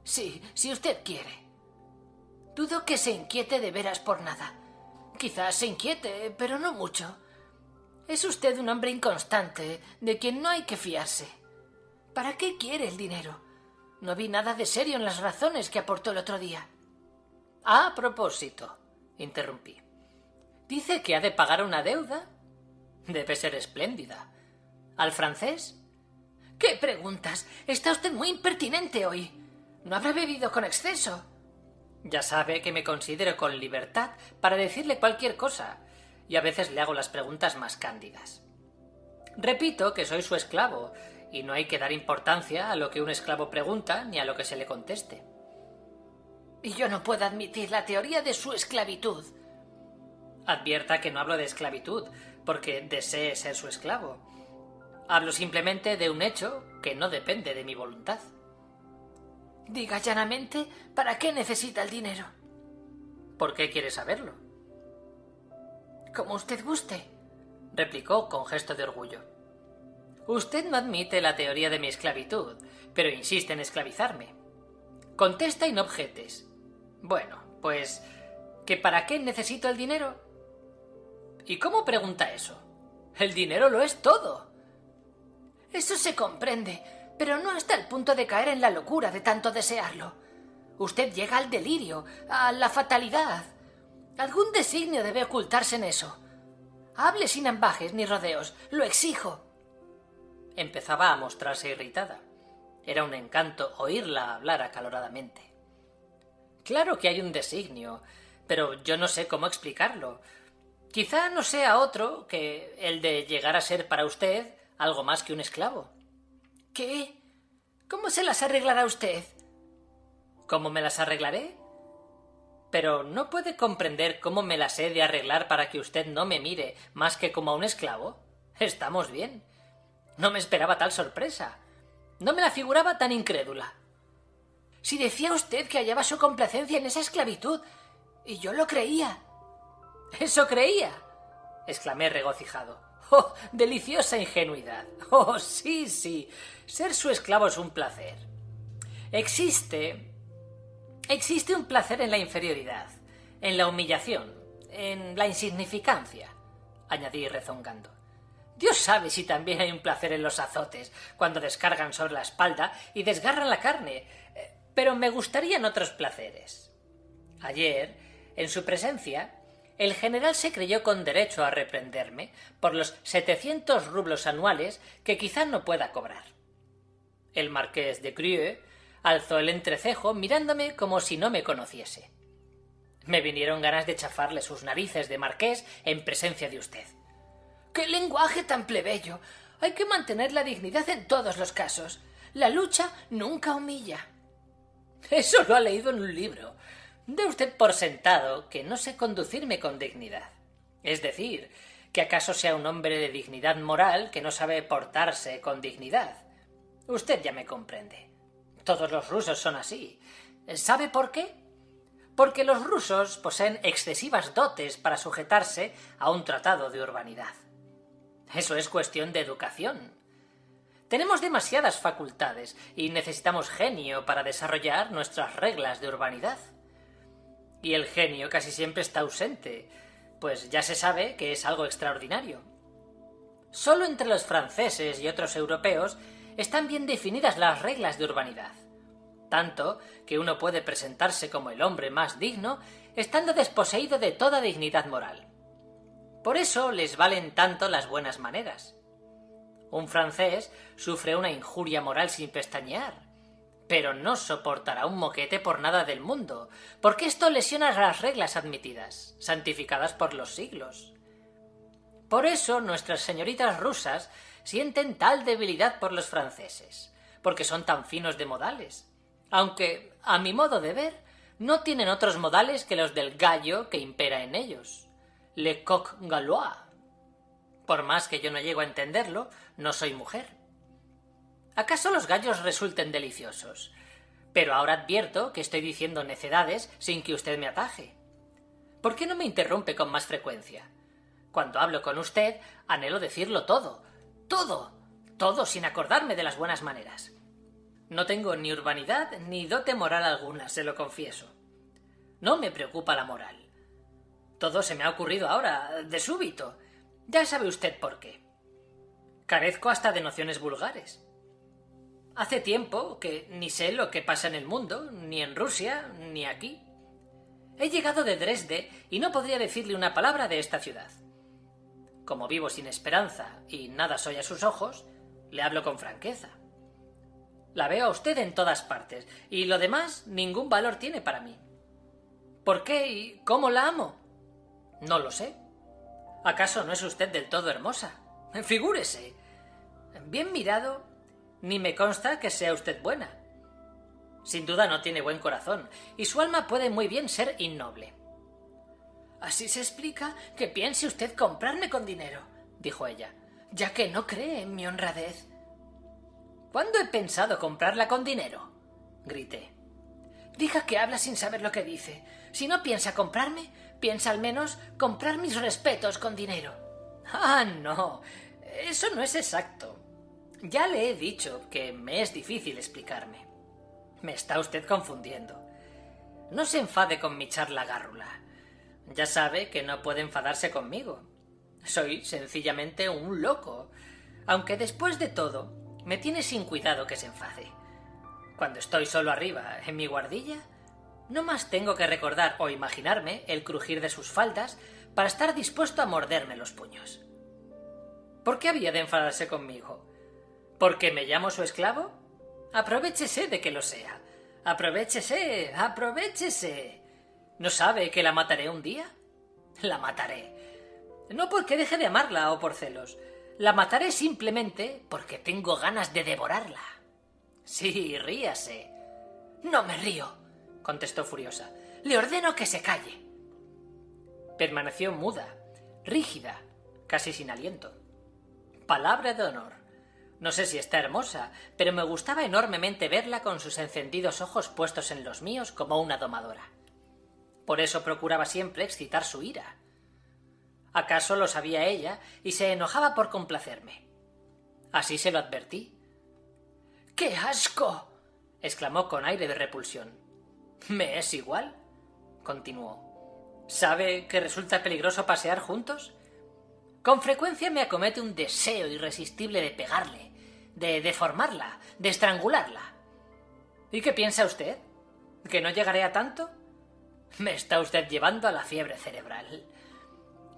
Sí, si usted quiere. Dudo que se inquiete de veras por nada. Quizás se inquiete, pero no mucho. Es usted un hombre inconstante, de quien no hay que fiarse. ¿Para qué quiere el dinero? No vi nada de serio en las razones que aportó el otro día.
A propósito, interrumpí. ¿Dice que ha de pagar una deuda? Debe ser espléndida. ¿Al francés?
¿Qué preguntas? Está usted muy impertinente hoy. ¿No habrá bebido con exceso?
Ya sabe que me considero con libertad para decirle cualquier cosa, y a veces le hago las preguntas más cándidas. Repito que soy su esclavo, y no hay que dar importancia a lo que un esclavo pregunta ni a lo que se le conteste.
Y yo no puedo admitir la teoría de su esclavitud.
Advierta que no hablo de esclavitud, porque desee ser su esclavo. Hablo simplemente de un hecho que no depende de mi voluntad.
Diga llanamente para qué necesita el dinero.
¿Por qué quiere saberlo?
Como usted guste,
replicó con gesto de orgullo. Usted no admite la teoría de mi esclavitud, pero insiste en esclavizarme. Contesta y no objetes. Bueno, pues, ¿que para qué necesito el dinero? ¿Y cómo pregunta eso? El dinero lo es todo.
Eso se comprende, pero no hasta el punto de caer en la locura de tanto desearlo. Usted llega al delirio, a la fatalidad. Algún designio debe ocultarse en eso. Hable sin ambajes ni rodeos, lo exijo.
Empezaba a mostrarse irritada. Era un encanto oírla hablar acaloradamente. Claro que hay un designio, pero yo no sé cómo explicarlo. Quizá no sea otro que el de llegar a ser para usted algo más que un esclavo.
¿Qué? ¿Cómo se las arreglará usted?
¿Cómo me las arreglaré? Pero ¿no puede comprender cómo me las he de arreglar para que usted no me mire más que como a un esclavo? Estamos bien. No me esperaba tal sorpresa. No me la figuraba tan incrédula.
Si decía usted que hallaba su complacencia en esa esclavitud, y yo lo creía.
¿Eso creía? Exclamé regocijado. ¡Oh, deliciosa ingenuidad! ¡Oh, sí, sí! Ser su esclavo es un placer. Existe un placer en la inferioridad, en la humillación, en la insignificancia, añadí rezongando. Dios sabe si también hay un placer en los azotes, cuando descargan sobre la espalda y desgarran la carne, pero me gustarían otros placeres. Ayer, en su presencia, el general se creyó con derecho a reprenderme por los 700 rublos anuales que quizá no pueda cobrar. El marqués de Grieux alzó el entrecejo mirándome como si no me conociese. Me vinieron ganas de chafarle sus narices de marqués en presencia de usted.
¡Qué lenguaje tan plebeyo! Hay que mantener la dignidad en todos los casos. La lucha nunca humilla.
Eso lo ha leído en un libro. Dé usted por sentado que no sé conducirme con dignidad. Es decir, que acaso sea un hombre de dignidad moral que no sabe portarse con dignidad. Usted ya me comprende. Todos los rusos son así. ¿Sabe por qué? Porque los rusos poseen excesivas dotes para sujetarse a un tratado de urbanidad. Eso es cuestión de educación. Tenemos demasiadas facultades y necesitamos genio para desarrollar nuestras reglas de urbanidad. Y el genio casi siempre está ausente, pues ya se sabe que es algo extraordinario. Solo entre los franceses y otros europeos están bien definidas las reglas de urbanidad, tanto que uno puede presentarse como el hombre más digno estando desposeído de toda dignidad moral. Por eso les valen tanto las buenas maneras. Un francés sufre una injuria moral sin pestañear, pero no soportará un moquete por nada del mundo, porque esto lesiona las reglas admitidas, santificadas por los siglos. Por eso nuestras señoritas rusas sienten tal debilidad por los franceses, porque son tan finos de modales, aunque, a mi modo de ver, no tienen otros modales que los del gallo que impera en ellos, le coq gallois. Por más que yo no llego a entenderlo, no soy mujer. ¿Acaso los gallos resulten deliciosos? Pero ahora advierto que estoy diciendo necedades sin que usted me ataje. ¿Por qué no me interrumpe con más frecuencia? Cuando hablo con usted, anhelo decirlo todo, todo sin acordarme de las buenas maneras. No tengo ni urbanidad ni dote moral alguna, se lo confieso. No me preocupa la moral. Todo se me ha ocurrido ahora, de súbito. Ya sabe usted por qué. Carezco hasta de nociones vulgares. Hace tiempo que ni sé lo que pasa en el mundo, ni en Rusia, ni aquí. He llegado de Dresde y no podría decirle una palabra de esta ciudad. Como vivo sin esperanza y nada soy a sus ojos, le hablo con franqueza. La veo a usted en todas partes, y lo demás ningún valor tiene para mí. ¿Por qué y cómo la amo? No lo sé. ¿Acaso no es usted del todo hermosa? Figúrese. Bien mirado, ni me consta que sea usted buena. Sin duda no tiene buen corazón, y su alma puede muy bien ser innoble.
Así se explica que piense usted comprarme con dinero, dijo ella, ya que no cree en mi honradez.
¿Cuándo he pensado comprarla con dinero? Grité.
Diga que habla sin saber lo que dice. Si no piensa comprarme, piensa al menos comprar mis respetos con dinero.
Ah, no, eso no es exacto. Ya le he dicho que me es difícil explicarme. Me está usted confundiendo. No se enfade con mi charla gárrula. Ya sabe que no puede enfadarse conmigo. Soy sencillamente un loco, aunque después de todo me tiene sin cuidado que se enfade. Cuando estoy solo arriba, en mi guardilla, no más tengo que recordar o imaginarme el crujir de sus faldas para estar dispuesto a morderme los puños. ¿Por qué había de enfadarse conmigo? ¿Porque me llamo su esclavo? Aprovéchese de que lo sea. Aprovéchese, aprovéchese. ¿No sabe que la mataré un día? La mataré. No porque deje de amarla o por celos. La mataré simplemente porque tengo ganas de devorarla. Sí, ríase.
No me río,
contestó furiosa.
Le ordeno que se calle.
Permaneció muda, rígida, casi sin aliento. Palabra de honor. No sé si está hermosa, pero me gustaba enormemente verla con sus encendidos ojos puestos en los míos como una domadora. Por eso procuraba siempre excitar su ira. ¿Acaso lo sabía ella y se enojaba por complacerme? Así se lo advertí.
¡Qué asco!,
exclamó con aire de repulsión. «¿Me es igual?», continuó. «¿Sabe que resulta peligroso pasear juntos? Con frecuencia me acomete un deseo irresistible de pegarle, de deformarla, de estrangularla. ¿Y qué piensa usted? ¿Que no llegaré a tanto? Me está usted llevando a la fiebre cerebral.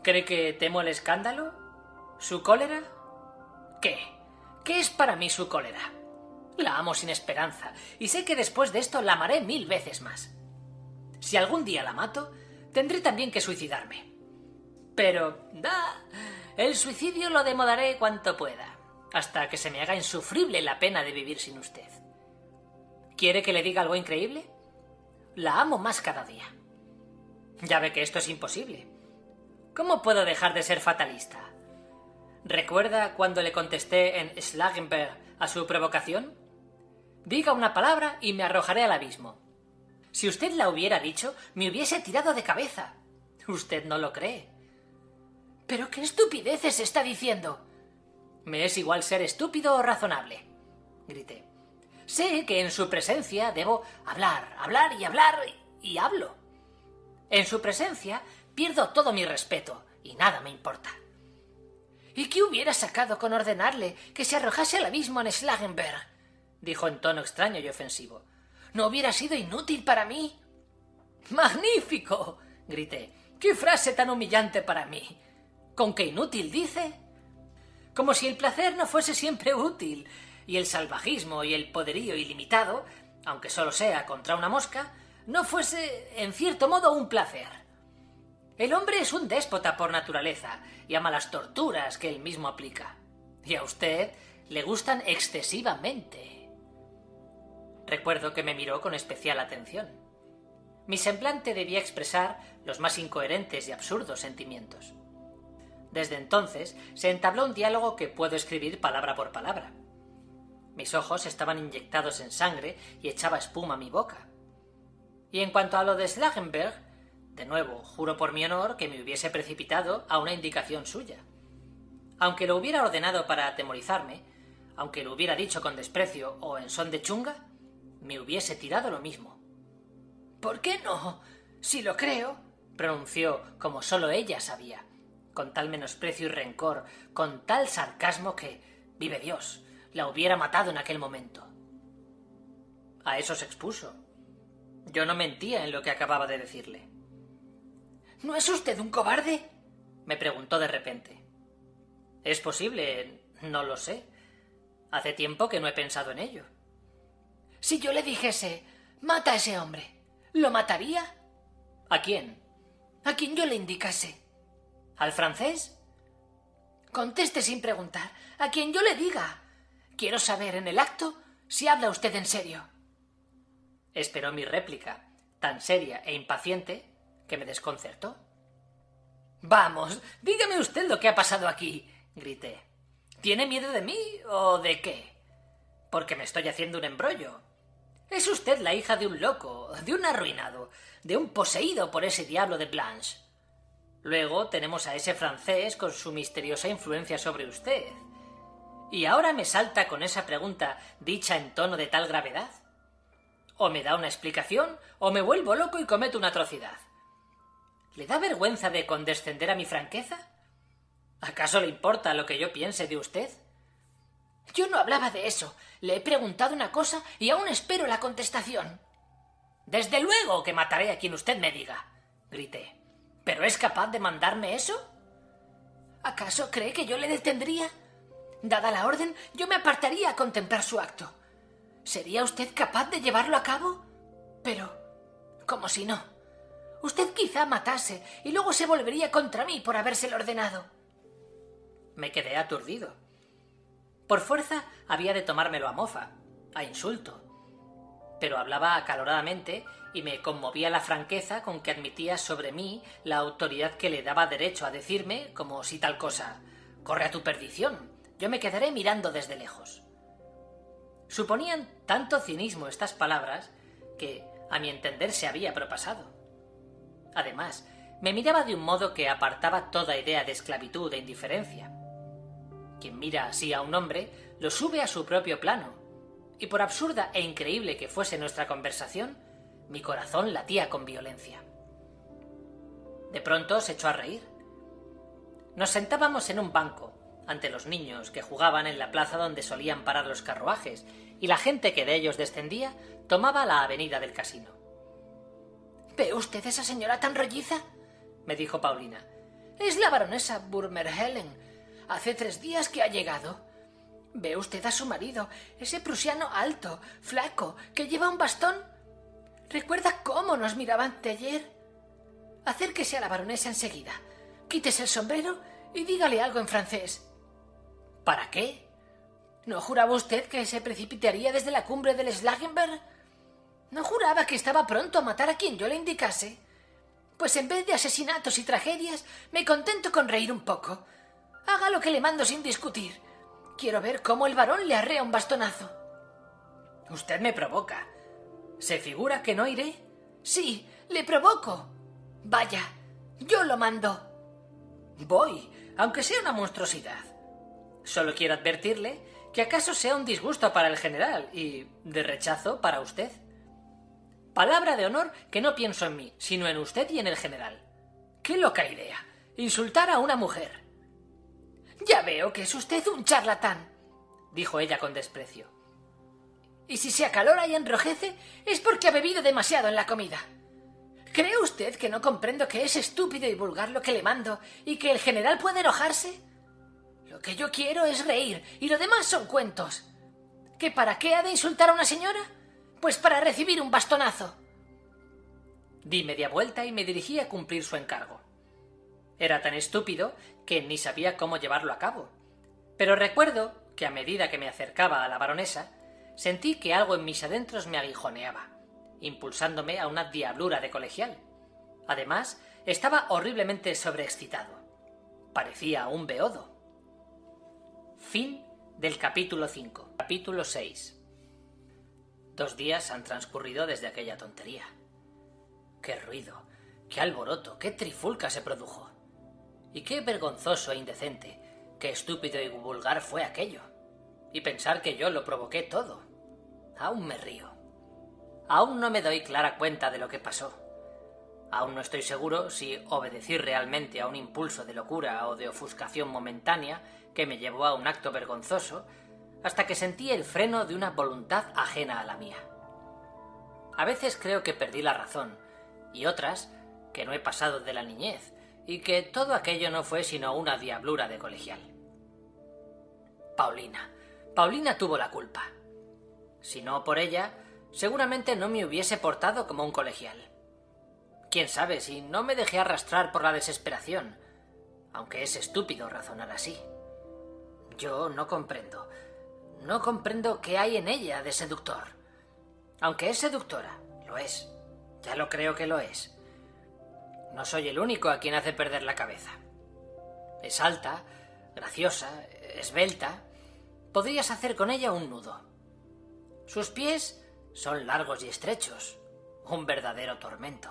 ¿Cree que temo el escándalo? ¿Su cólera? ¿Qué? ¿Qué es para mí su cólera? La amo sin esperanza, y sé que después de esto la amaré 1000 veces más. Si algún día la mato, tendré también que suicidarme. Pero, el suicidio lo demodaré cuanto pueda, hasta que se me haga insufrible la pena de vivir sin usted. ¿Quiere que le diga algo increíble? La amo más cada día. Ya ve que esto es imposible. ¿Cómo puedo dejar de ser fatalista? ¿Recuerda cuando le contesté en Schlagenberg a su provocación? Diga una palabra y me arrojaré al abismo. Si usted la hubiera dicho, me hubiese tirado de cabeza. Usted no lo cree.
¿Pero qué estupideces está diciendo?, Me es igual ser estúpido o razonable, grité. Sé que en su presencia debo hablar, hablar y hablar, y hablo. En su presencia pierdo todo mi respeto y nada me importa. ¿Y qué hubiera sacado con ordenarle que se arrojase al abismo en Schlagenberg?, dijo en tono extraño y ofensivo. ¿No hubiera sido inútil para mí? ¡Magnífico!, grité. ¡Qué frase tan humillante para mí! ¿Con qué inútil dice? Como si el placer no fuese siempre útil, y el salvajismo y el poderío ilimitado, aunque solo sea contra una mosca, no fuese, en cierto modo, un placer. El hombre es un déspota por naturaleza y ama las torturas que él mismo aplica. Y a usted le gustan excesivamente. Recuerdo que me miró con especial atención. Mi semblante debía expresar los más incoherentes y absurdos sentimientos. Desde entonces se entabló un diálogo que puedo escribir palabra por palabra. Mis ojos estaban inyectados en sangre y echaba espuma a mi boca. Y en cuanto a lo de Schlagenberg, de nuevo, juro por mi honor que me hubiese precipitado a una indicación suya. Aunque lo hubiera ordenado para atemorizarme, aunque lo hubiera dicho con desprecio o en son de chunga, me hubiese tirado lo mismo. «¿Por qué no? Si lo creo», pronunció como solo ella sabía, con tal menosprecio y rencor, con tal sarcasmo que, vive Dios, la hubiera matado en aquel momento. A eso se expuso. Yo no mentía en lo que acababa de decirle. «¿No es usted un cobarde?», me preguntó de repente. «Es posible, no lo sé. Hace tiempo que no he pensado en ello». «Si yo le dijese, mata a ese hombre, ¿lo mataría?» «¿A quién?» «A quien yo le indicase». «¿Al francés?» «Conteste sin preguntar, a quien yo le diga. Quiero saber en el acto si habla usted en serio». Esperó mi réplica, tan seria e impaciente, que me desconcertó. «Vamos, dígame usted lo que ha pasado aquí», grité. «¿Tiene miedo de mí o de qué? Porque me estoy haciendo un embrollo. Es usted la hija de un loco, de un arruinado, de un poseído por ese diablo de Blanche. Luego tenemos a ese francés con su misteriosa influencia sobre usted. ¿Y ahora me salta con esa pregunta dicha en tono de tal gravedad? O me da una explicación, o me vuelvo loco y cometo una atrocidad. ¿Le da vergüenza de condescender a mi franqueza? ¿Acaso le importa lo que yo piense de usted?» «Yo no hablaba de eso. Le he preguntado una cosa y aún espero la contestación». «Desde luego que mataré a quien usted me diga», grité. «¿Pero es capaz de mandarme eso? ¿Acaso cree que yo le detendría? Dada la orden, yo me apartaría a contemplar su acto. ¿Sería usted capaz de llevarlo a cabo? Pero, como si no. Usted quizá matase y luego se volvería contra mí por habérselo ordenado». Me quedé aturdido. Por fuerza había de tomármelo a mofa, a insulto. Pero hablaba acaloradamente y me conmovía la franqueza con que admitía sobre mí la autoridad que le daba derecho a decirme, como si tal cosa, «corre a tu perdición, yo me quedaré mirando desde lejos». Suponían tanto cinismo estas palabras que, a mi entender, se había propasado. Además, me miraba de un modo que apartaba toda idea de esclavitud e indiferencia. Quien mira así a un hombre lo sube a su propio plano, y por absurda e increíble que fuese nuestra conversación, mi corazón latía con violencia. De pronto se echó a reír. Nos sentábamos en un banco, ante los niños que jugaban en la plaza donde solían parar los carruajes, y la gente que de ellos descendía tomaba la avenida del casino. «¿Ve usted esa señora tan rolliza?», me dijo Paulina. «Es la baronesa Burmerhellen. Hace 3 días que ha llegado. ¿Ve usted a su marido, ese prusiano alto, flaco, que lleva un bastón? ¿Recuerda cómo nos miraba anteayer? Acérquese a la baronesa enseguida, quítese el sombrero y dígale algo en francés». «¿Para qué? ¿No juraba usted que se precipitaría desde la cumbre del Schlagenberg? ¿No juraba que estaba pronto a matar a quien yo le indicase? Pues en vez de asesinatos y tragedias, me contento con reír un poco. Haga lo que le mando sin discutir. Quiero ver cómo el varón le arrea un bastonazo». «Usted me provoca. ¿Se figura que no iré?» «Sí, le provoco. Vaya, yo lo mando». «Voy, aunque sea una monstruosidad.
Solo quiero advertirle que acaso sea un disgusto para el general y de rechazo para usted. Palabra de honor que no pienso en mí, sino en usted y en el general. ¡Qué loca idea! Insultar a una mujer.
Ya veo que es usted un charlatán,
dijo ella con desprecio.
Y si se acalora y enrojece es porque ha bebido demasiado en la comida. ¿Cree usted que no comprendo que es estúpido y vulgar lo que le mando y que el general puede enojarse? Lo que yo quiero es reír y lo demás son cuentos. ¿Que para qué ha de insultar a una señora? Pues para recibir un bastonazo.
Di media vuelta y me dirigí a cumplir su encargo. Era tan estúpido que ni sabía cómo llevarlo a cabo. Pero recuerdo que a medida que me acercaba a la baronesa, sentí que algo en mis adentros me aguijoneaba, impulsándome a una diablura de colegial. Además, estaba horriblemente sobreexcitado. Parecía un beodo. Fin del capítulo 5. Capítulo 6. 2 días han transcurrido desde aquella tontería. ¡Qué ruido! ¡Qué alboroto! ¡Qué trifulca se produjo! Y qué vergonzoso e indecente, qué estúpido y vulgar fue aquello. Y pensar que yo lo provoqué todo. Aún me río. Aún no me doy clara cuenta de lo que pasó. Aún no estoy seguro si obedecí realmente a un impulso de locura o de ofuscación momentánea que me llevó a un acto vergonzoso, hasta que sentí el freno de una voluntad ajena a la mía. A veces creo que perdí la razón, y otras que no he pasado de la niñez, y que todo aquello no fue sino una diablura de colegial. Paulina tuvo la culpa. Si no por ella, seguramente no me hubiese portado como un colegial. Quién sabe si no me dejé arrastrar por la desesperación, aunque es estúpido razonar así. Yo no comprendo qué hay en ella de seductor. Aunque es seductora, lo es. Ya lo creo que lo es. No soy el único a quien hace perder la cabeza. Es alta, graciosa, esbelta. Podrías hacer con ella un nudo. Sus pies son largos y estrechos, un verdadero tormento.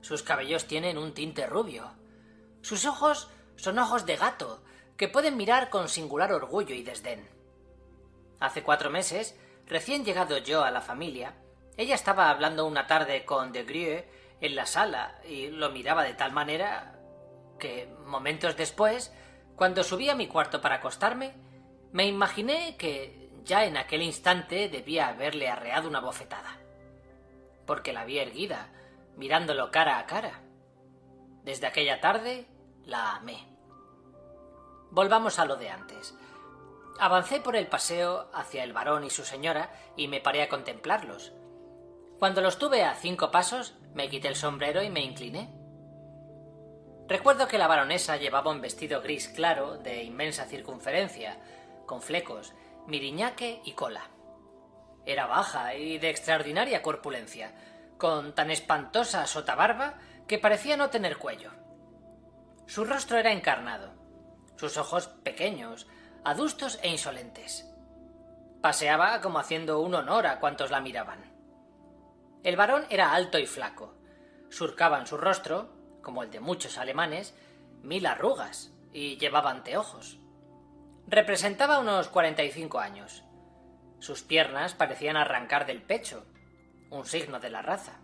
Sus cabellos tienen un tinte rubio. Sus ojos son ojos de gato, que pueden mirar con singular orgullo y desdén. Hace 4 meses, recién llegado yo a la familia, ella estaba hablando una tarde con de Grieux en la sala y lo miraba de tal manera que, momentos después, cuando subí a mi cuarto para acostarme, me imaginé que ya en aquel instante debía haberle arreado una bofetada. Porque la vi erguida, mirándolo cara a cara. Desde aquella tarde la amé. Volvamos a lo de antes. Avancé por el paseo hacia el barón y su señora y me paré a contemplarlos. Cuando los tuve a 5 pasos, me quité el sombrero y me incliné. Recuerdo que la baronesa llevaba un vestido gris claro de inmensa circunferencia, con flecos, miriñaque y cola. Era baja y de extraordinaria corpulencia, con tan espantosa sotabarba que parecía no tener cuello. Su rostro era encarnado, sus ojos pequeños, adustos e insolentes. Paseaba como haciendo un honor a cuantos la miraban. El varón era alto y flaco. Surcaban su rostro, como el de muchos alemanes, 1000 arrugas y llevaba anteojos. Representaba unos 45 años. Sus piernas parecían arrancar del pecho, un signo de la raza.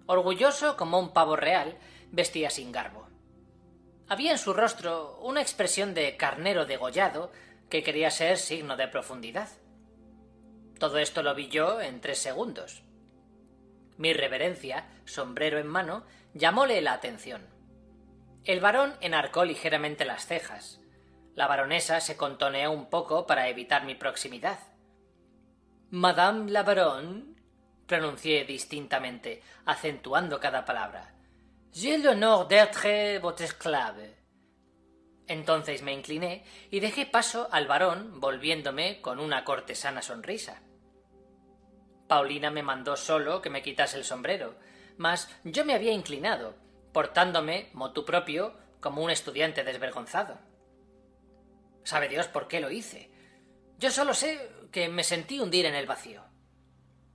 Orgulloso como un pavo real, vestía sin garbo. Había en su rostro una expresión de carnero degollado que quería ser signo de profundidad. Todo esto lo vi yo en 3 segundos. Mi reverencia, sombrero en mano, llamóle la atención. El varón enarcó ligeramente las cejas. La baronesa se contoneó un poco para evitar mi proximidad. «Madame la baronne», pronuncié distintamente, acentuando cada palabra. «J'ai l'honneur d'être votre esclave». Entonces me incliné y dejé paso al varón, volviéndome con una cortesana sonrisa. Paulina me mandó solo que me quitase el sombrero, mas yo me había inclinado, portándome, motu propio, como un estudiante desvergonzado. Sabe Dios por qué lo hice. Yo solo sé que me sentí hundir en el vacío.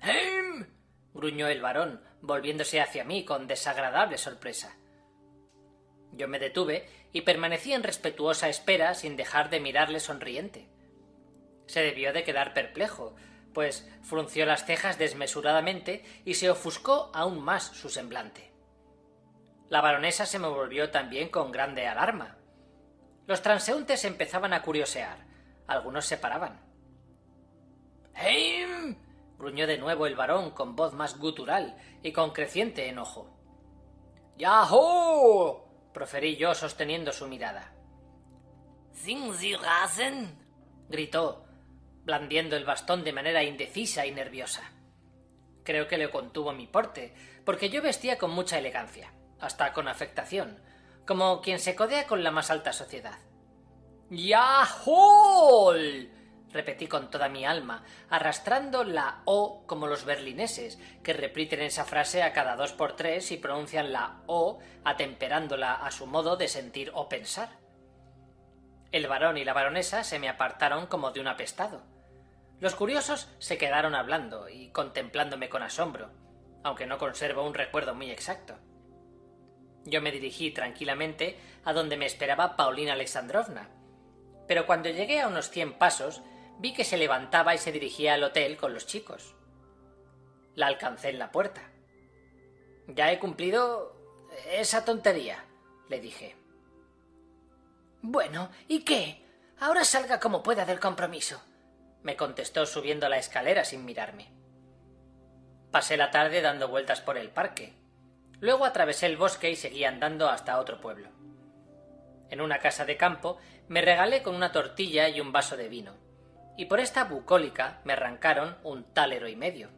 «¡Hem!», gruñó el varón, volviéndose hacia mí con desagradable sorpresa. Yo me detuve y permanecí en respetuosa espera sin dejar de mirarle sonriente. Se debió de quedar perplejo, pues frunció las cejas desmesuradamente y se ofuscó aún más su semblante. La baronesa se me volvió también con grande alarma. Los transeúntes empezaban a curiosear, algunos se paraban. «¡Heim!», gruñó de nuevo el barón con voz más gutural y con creciente enojo. «¡Yahoo!», proferí yo sosteniendo su mirada. «¿Sind Sie Rasen?», gritó, blandiendo el bastón de manera indecisa y nerviosa. Creo que le contuvo mi porte, porque yo vestía con mucha elegancia, hasta con afectación, como quien se codea con la más alta sociedad. «¡Yahoo!», repetí con toda mi alma, arrastrando la O como los berlineses, que repiten esa frase a cada 2 por 3 y pronuncian la O atemperándola a su modo de sentir o pensar. El barón y la baronesa se me apartaron como de un apestado. Los curiosos se quedaron hablando y contemplándome con asombro, aunque no conservo un recuerdo muy exacto. Yo me dirigí tranquilamente a donde me esperaba Paulina Alexandrovna, pero cuando llegué a unos 100 pasos vi que se levantaba y se dirigía al hotel con los chicos. La alcancé en la puerta. «Ya he cumplido esa tontería», le dije.
«Bueno, ¿y qué? Ahora salga como pueda del compromiso»,
me contestó subiendo la escalera sin mirarme. Pasé la tarde dando vueltas por el parque. Luego atravesé el bosque y seguí andando hasta otro pueblo. En una casa de campo me regalé con una tortilla y un vaso de vino, y por esta bucólica me arrancaron 1,5 táleros.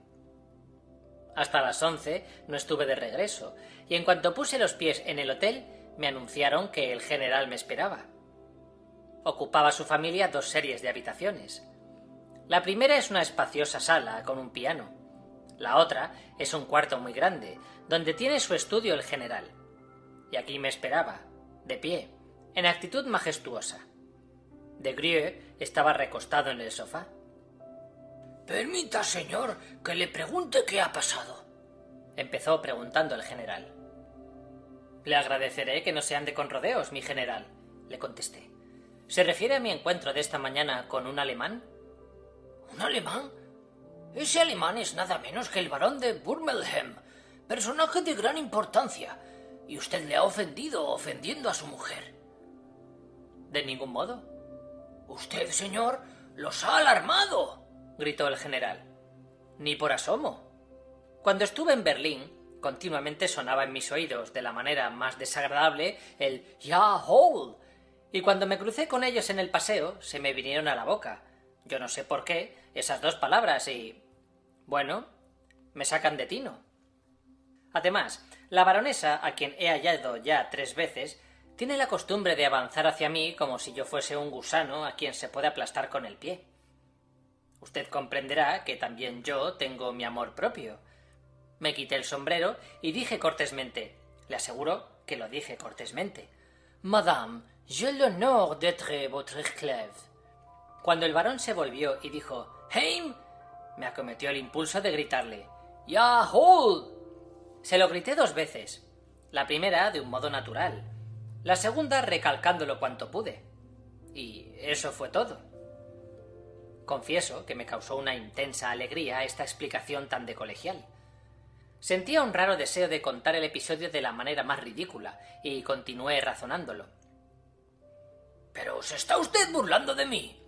Hasta las 11 no estuve de regreso, y en cuanto puse los pies en el hotel me anunciaron que el general me esperaba. Ocupaba su familia 2 series de habitaciones. La primera es una espaciosa sala con un piano. La otra es un cuarto muy grande, donde tiene su estudio el general. Y aquí me esperaba, de pie, en actitud majestuosa. Desgrieux estaba recostado en el sofá.
«Permita, señor, que le pregunte qué ha pasado»,
empezó preguntando el general. «Le agradeceré que no se ande con rodeos, mi general», le contesté. «¿Se refiere a mi encuentro de esta mañana con un alemán?»
«¿Un alemán? Ese alemán es nada menos que el barón de Burmelheim, personaje de gran importancia, y usted le ha ofendido ofendiendo a su mujer».
«De ningún modo».
«Usted, señor, los ha alarmado»,
gritó el general. «Ni por asomo. Cuando estuve en Berlín, continuamente sonaba en mis oídos de la manera más desagradable el ¡Yahoo!, y cuando me crucé con ellos en el paseo se me vinieron a la boca, yo no sé por qué, esas 2 palabras y... bueno, me sacan de tino. Además, la baronesa, a quien he hallado ya 3 veces, tiene la costumbre de avanzar hacia mí como si yo fuese un gusano a quien se puede aplastar con el pie. Usted comprenderá que también yo tengo mi amor propio. Me quité el sombrero y dije cortésmente, le aseguro que lo dije cortésmente: «Madame, j'ai l'honneur d'être votre esclave». Cuando el barón se volvió y dijo «Heim», me acometió el impulso de gritarle «Yahoo!». Se lo grité 2 veces, la primera de un modo natural, la segunda recalcándolo cuanto pude. Y eso fue todo. Confieso que me causó una intensa alegría esta explicación tan de colegial. Sentía un raro deseo de contar el episodio de la manera más ridícula, y continué razonándolo.
«¿Pero se está usted burlando de mí?»,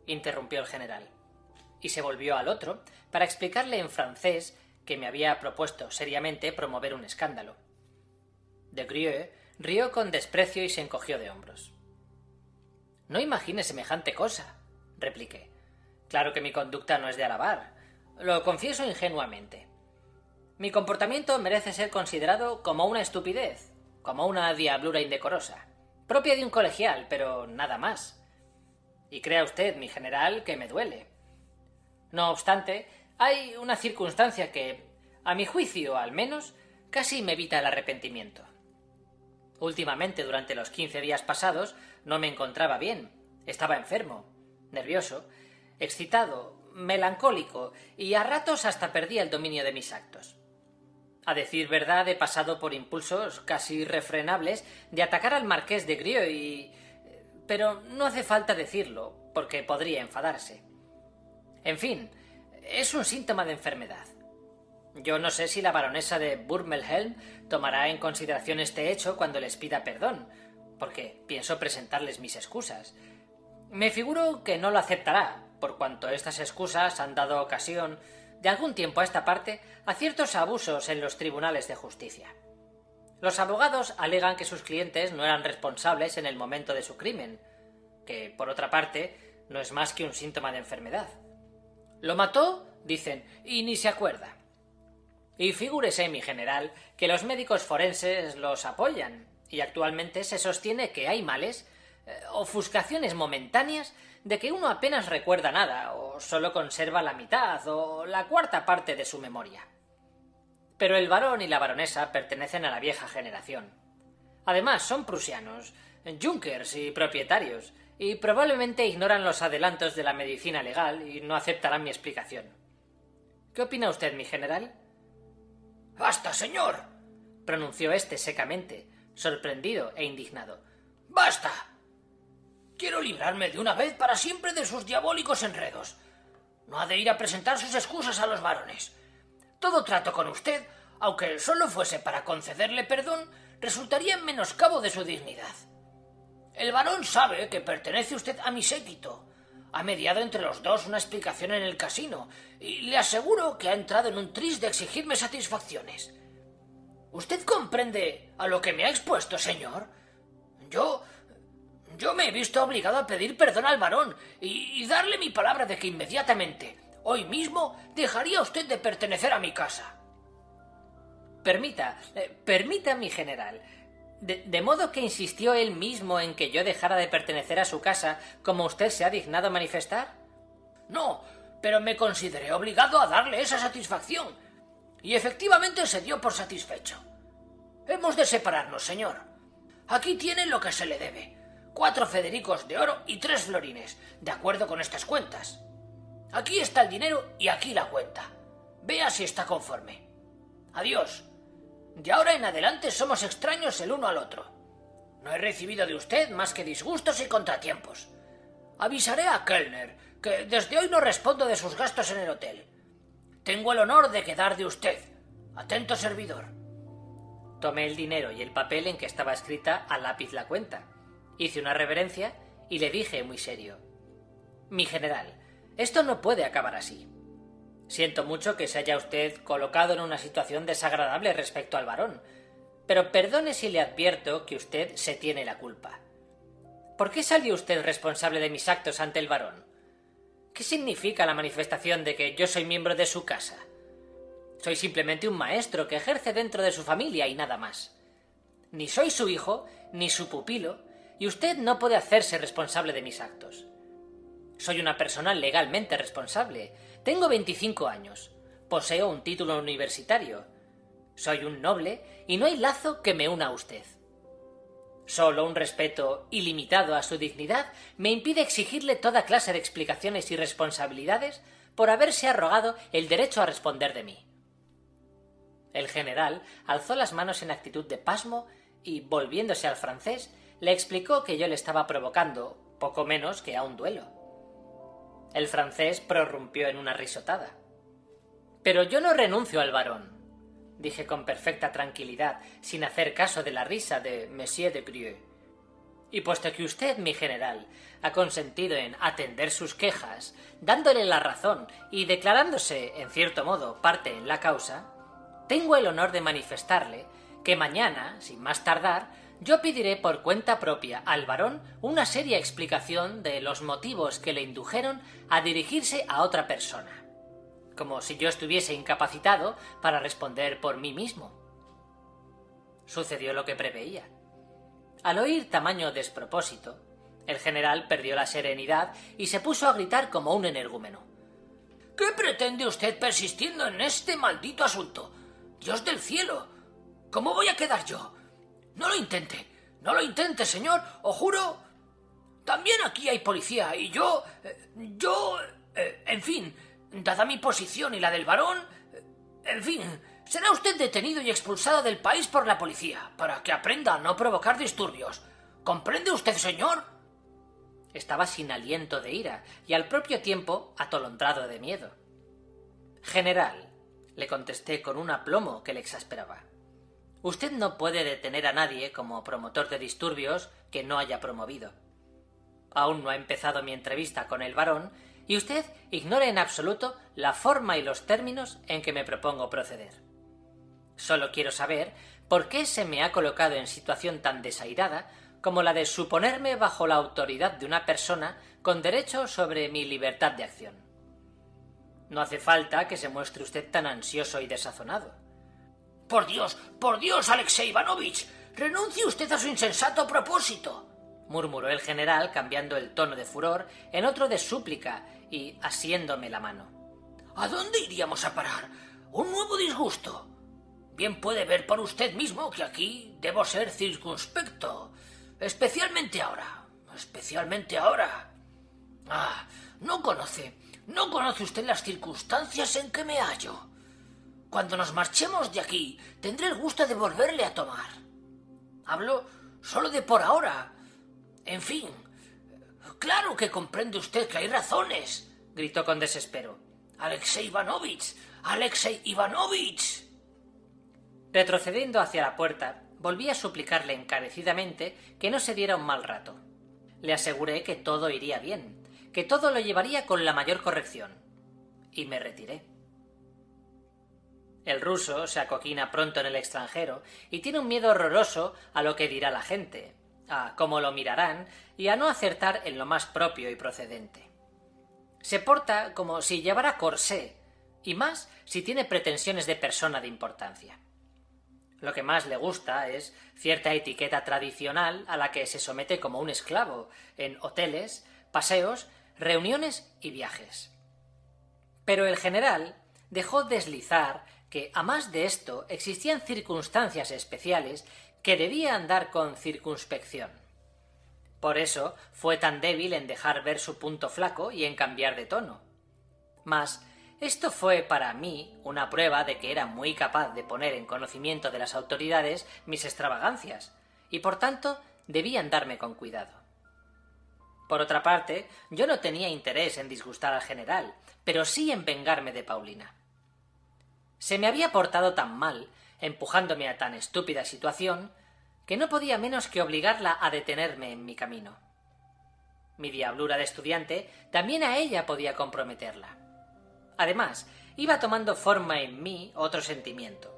interrumpió el general, y se volvió al otro para explicarle en francés que me había propuesto seriamente promover un escándalo. Desgrieux rió con desprecio y se encogió de hombros. «No imagine semejante cosa», repliqué. «Claro que mi conducta no es de alabar. Lo confieso ingenuamente. Mi comportamiento merece ser considerado como una estupidez, como una diablura indecorosa, propia de un colegial, pero nada más. Y crea usted, mi general, que me duele. No obstante, hay una circunstancia que, a mi juicio al menos, casi me evita el arrepentimiento. Últimamente, durante los 15 días pasados, no me encontraba bien. Estaba enfermo, nervioso, excitado, melancólico y a ratos hasta perdía el dominio de mis actos. A decir verdad, he pasado por impulsos casi irrefrenables de atacar al marqués de Grieux pero no hace falta decirlo, porque podría enfadarse. En fin, es un síntoma de enfermedad. Yo no sé si la baronesa de Burmelhelm tomará en consideración este hecho cuando les pida perdón, porque pienso presentarles mis excusas. Me figuro que no lo aceptará, por cuanto estas excusas han dado ocasión, de algún tiempo a esta parte, a ciertos abusos en los tribunales de justicia. Los abogados alegan que sus clientes no eran responsables en el momento de su crimen, que, por otra parte, no es más que un síntoma de enfermedad. Lo mató, dicen, y ni se acuerda. Y figúrese, mi general, que los médicos forenses los apoyan, y actualmente se sostiene que hay males, ofuscaciones momentáneas, de que uno apenas recuerda nada, o solo conserva la mitad o la cuarta parte de su memoria. Pero el barón y la baronesa pertenecen a la vieja generación. Además, son prusianos, junkers y propietarios, y probablemente ignoran los adelantos de la medicina legal y no aceptarán mi explicación. ¿Qué opina usted, mi general?
—¡Basta, señor!
—pronunció éste secamente, sorprendido e indignado.
—¡Basta! Quiero librarme de una vez para siempre de sus diabólicos enredos. No ha de ir a presentar sus excusas a los varones. Todo trato con usted, aunque solo fuese para concederle perdón, resultaría en menoscabo de su dignidad. El varón sabe que pertenece usted a mi séquito. Ha mediado entre los dos una explicación en el casino, y le aseguro que ha entrado en un tris de exigirme satisfacciones. ¿Usted comprende a lo que me ha expuesto, señor? Yo me he visto obligado a pedir perdón al varón y darle mi palabra de que inmediatamente, hoy mismo, dejaría usted de pertenecer a mi casa.
Permita, mi general. ¿De modo que insistió él mismo en que yo dejara de pertenecer a su casa, como usted se ha dignado a manifestar?
No, pero me consideré obligado a darle esa satisfacción, y efectivamente se dio por satisfecho. Hemos de separarnos, señor. Aquí tiene lo que se le debe: 4 Federicos de oro y 3 florines, de acuerdo con estas cuentas. Aquí está el dinero y aquí la cuenta. Vea si está conforme. Adiós. De ahora en adelante somos extraños el uno al otro. No he recibido de usted más que disgustos y contratiempos. Avisaré a Kellner que desde hoy no respondo de sus gastos en el hotel. Tengo el honor de quedar de usted. Atento servidor.
Tomé el dinero y el papel en que estaba escrita a lápiz la cuenta. Hice una reverencia y le dije muy serio: Mi general, esto no puede acabar así. Siento mucho que se haya usted colocado en una situación desagradable respecto al varón, pero perdone si le advierto que usted se tiene la culpa. ¿Por qué salió usted responsable de mis actos ante el varón? ¿Qué significa la manifestación de que yo soy miembro de su casa? Soy simplemente un maestro que ejerce dentro de su familia y nada más. Ni soy su hijo, ni su pupilo, y usted no puede hacerse responsable de mis actos. Soy una persona legalmente responsable. Tengo 25 años. Poseo un título universitario. Soy un noble y no hay lazo que me una a usted. Solo un respeto ilimitado a su dignidad me impide exigirle toda clase de explicaciones y responsabilidades por haberse arrogado el derecho a responder de mí. El general alzó las manos en actitud de pasmo y, volviéndose al francés, le explicó que yo le estaba provocando poco menos que a un duelo. El francés prorrumpió en una risotada. «Pero yo no renuncio al varón», dije con perfecta tranquilidad, sin hacer caso de la risa de Monsieur de Grieux. «Y puesto que usted, mi general, ha consentido en atender sus quejas, dándole la razón y declarándose, en cierto modo, parte en la causa, tengo el honor de manifestarle que mañana, sin más tardar, yo pediré por cuenta propia al varón una seria explicación de los motivos que le indujeron a dirigirse a otra persona, como si yo estuviese incapacitado para responder por mí mismo». Sucedió lo que preveía. Al oír tamaño despropósito, el general perdió la serenidad y se puso a gritar como un energúmeno.
¿Qué pretende usted persistiendo en este maldito asunto? ¡Dios del cielo! ¿Cómo voy a quedar yo? No lo intente, señor, os juro. También aquí hay policía y en fin, dada mi posición y la del varón, en fin, Será usted detenido y expulsado del país por la policía, para que aprenda a no provocar disturbios. ¿Comprende usted, señor?
Estaba sin aliento de ira y al propio tiempo atolondrado de miedo. General, le contesté con un aplomo que le exasperaba. Usted no puede detener a nadie como promotor de disturbios que no haya promovido. Aún no ha empezado mi entrevista con el barón y usted ignora en absoluto la forma y los términos en que me propongo proceder. Solo quiero saber por qué se me ha colocado en situación tan desairada como la de suponerme bajo la autoridad de una persona con derecho sobre mi libertad de acción. No hace falta que se muestre usted tan ansioso y desazonado.
Por Dios, Alexei Ivanovich, renuncie usted a su insensato propósito,
murmuró el general, cambiando el tono de furor en otro de súplica y asiéndome la mano.
¿A dónde iríamos a parar? ¿Un nuevo disgusto? Bien puede ver por usted mismo que aquí debo ser circunspecto, especialmente ahora. Ah, no conoce usted las circunstancias en que me hallo. Cuando nos marchemos de aquí, tendré el gusto de volverle a tomar. Hablo solo de por ahora. En fin, claro que comprende usted que hay razones, gritó con desespero. Alexei Ivanovich.
Retrocediendo hacia la puerta, volví a suplicarle encarecidamente que no se diera un mal rato. Le aseguré que todo iría bien, que todo lo llevaría con la mayor corrección, y me retiré. El ruso se acoquina pronto en el extranjero y tiene un miedo horroroso a lo que dirá la gente, a cómo lo mirarán y a no acertar en lo más propio y procedente. Se porta como si llevara corsé, y más si tiene pretensiones de persona de importancia. Lo que más le gusta es cierta etiqueta tradicional a la que se somete como un esclavo en hoteles, paseos, reuniones y viajes. Pero el general dejó deslizar que, a más de esto, existían circunstancias especiales que debía andar con circunspección. Por eso fue tan débil en dejar ver su punto flaco y en cambiar de tono. Mas esto fue para mí una prueba de que era muy capaz de poner en conocimiento de las autoridades mis extravagancias, y por tanto debía andarme con cuidado. Por otra parte, yo no tenía interés en disgustar al general, pero sí en vengarme de Paulina. Se me había portado tan mal, empujándome a tan estúpida situación, que no podía menos que obligarla a detenerme en mi camino. Mi diablura de estudiante también a ella podía comprometerla. Además, iba tomando forma en mí otro sentimiento.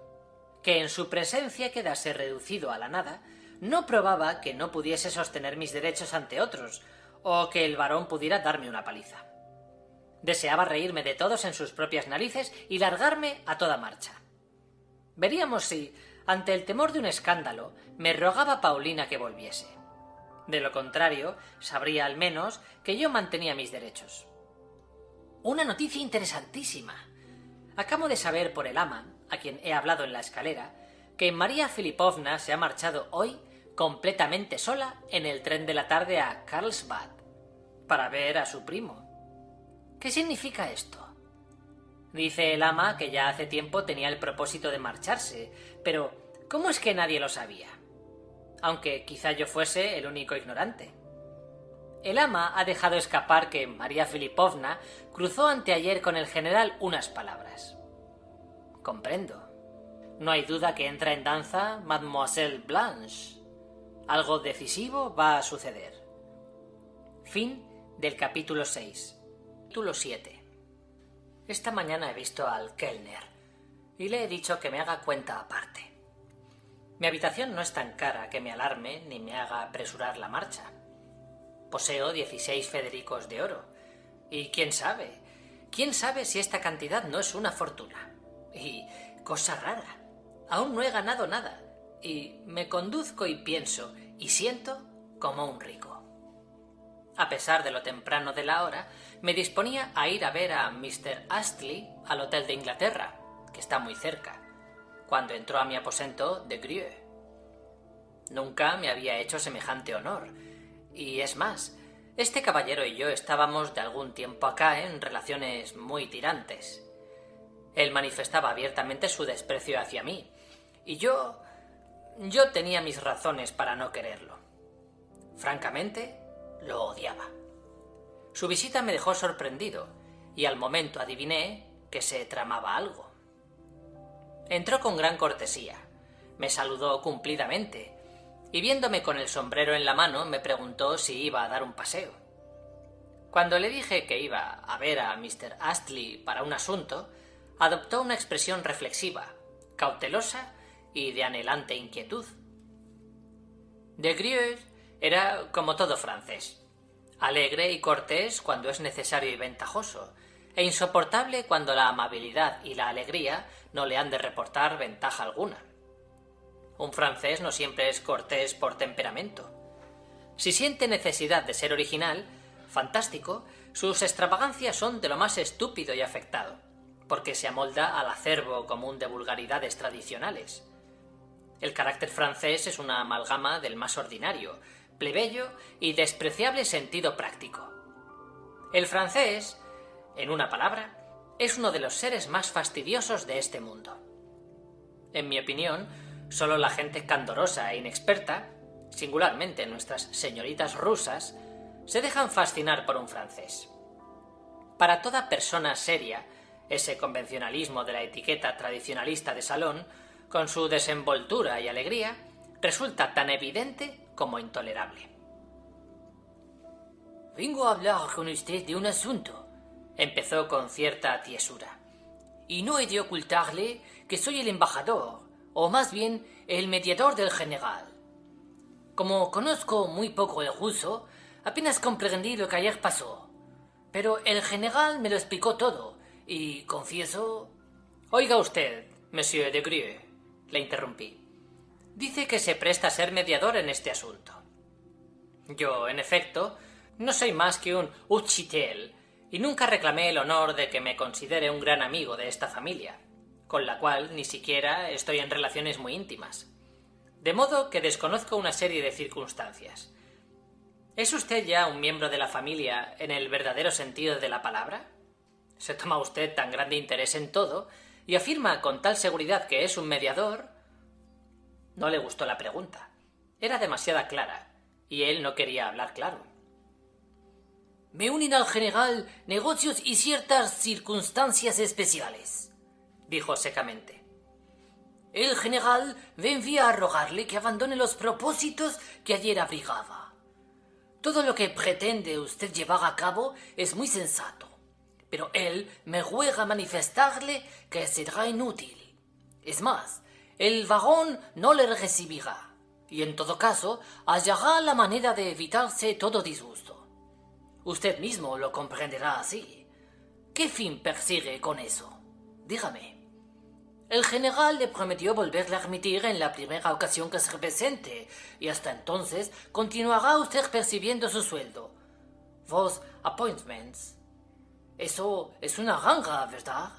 Que en su presencia quedase reducido a la nada, no probaba que no pudiese sostener mis derechos ante otros, o que el varón pudiera darme una paliza. Deseaba reírme de todos en sus propias narices y largarme a toda marcha. Veríamos si, ante el temor de un escándalo, me rogaba Paulina que volviese. De lo contrario, sabría al menos que yo mantenía mis derechos. Una noticia interesantísima. Acabo de saber por el ama, a quien he hablado en la escalera, que María Filipovna se ha marchado hoy completamente sola en el tren de la tarde a Carlsbad para ver a su primo. ¿Qué significa esto? Dice el ama que ya hace tiempo tenía el propósito de marcharse, pero ¿cómo es que nadie lo sabía? Aunque quizá yo fuese el único ignorante. El ama ha dejado escapar que María Filipovna cruzó anteayer con el general unas palabras. Comprendo. No hay duda que entra en danza Mademoiselle Blanche. Algo decisivo va a suceder. Fin del capítulo 6. Capítulo 7. Esta mañana he visto al Kellner y le he dicho que me haga cuenta aparte. Mi habitación no es tan cara que me alarme ni me haga apresurar la marcha. Poseo 16 Federicos de oro y quién sabe si esta cantidad no es una fortuna. Y, cosa rara, aún no he ganado nada y me conduzco y pienso y siento como un rico. A pesar de lo temprano de la hora, me disponía a ir a ver a Mr. Astley al Hotel de Inglaterra, que está muy cerca, cuando entró a mi aposento de Grieux. Nunca me había hecho semejante honor, y es más, este caballero y yo estábamos de algún tiempo acá en relaciones muy tirantes. Él manifestaba abiertamente su desprecio hacia mí, y yo tenía mis razones para no quererlo. Francamente, lo odiaba. Su visita me dejó sorprendido, y al momento adiviné que se tramaba algo. Entró con gran cortesía, me saludó cumplidamente, y viéndome con el sombrero en la mano me preguntó si iba a dar un paseo. Cuando le dije que iba a ver a Mr. Astley para un asunto, adoptó una expresión reflexiva, cautelosa y de anhelante inquietud. De Grieux era como todo francés, alegre y cortés cuando es necesario y ventajoso, e insoportable cuando la amabilidad y la alegría no le han de reportar ventaja alguna. Un francés no siempre es cortés por temperamento. Si siente necesidad de ser original, fantástico, sus extravagancias son de lo más estúpido y afectado, porque se amolda al acervo común de vulgaridades tradicionales. El carácter francés es una amalgama del más ordinario, plebeyo y despreciable sentido práctico. El francés, en una palabra, es uno de los seres más fastidiosos de este mundo. En mi opinión, solo la gente candorosa e inexperta, singularmente nuestras señoritas rusas, se dejan fascinar por un francés. Para toda persona seria, ese convencionalismo de la etiqueta tradicionalista de salón, con su desenvoltura y alegría, resulta tan evidente como intolerable.
Vengo a hablar con usted de un asunto,
empezó con cierta tiesura.
Y no he de ocultarle que soy el embajador, o más bien el mediador del general. Como conozco muy poco el ruso, apenas comprendí lo que ayer pasó. Pero el general me lo explicó todo, y confieso...
Oiga usted, monsieur de Grieux, le interrumpí. Dice que se presta a ser mediador en este asunto. Yo, en efecto, no soy más que un Uchtel, y nunca reclamé el honor de que me considere un gran amigo de esta familia, con la cual ni siquiera estoy en relaciones muy íntimas. De modo que desconozco una serie de circunstancias. ¿Es usted ya un miembro de la familia en el verdadero sentido de la palabra? ¿Se toma usted tan grande interés en todo y afirma con tal seguridad que es un mediador? No le gustó la pregunta. Era demasiado clara, y él no quería hablar claro.
Me unen al general negocios y ciertas circunstancias especiales, dijo secamente. El general me envía a rogarle que abandone los propósitos que ayer abrigaba. Todo lo que pretende usted llevar a cabo es muy sensato, pero él me ruega manifestarle que será inútil. Es más, el varón no le recibirá, y en todo caso hallará la manera de evitarse todo disgusto. Usted mismo lo comprenderá así. ¿Qué fin persigue con eso? Dígame. El general le prometió volverle a admitir en la primera ocasión que se presente, y hasta entonces continuará usted percibiendo su sueldo. Vos appointments. Eso es una ganga, ¿verdad?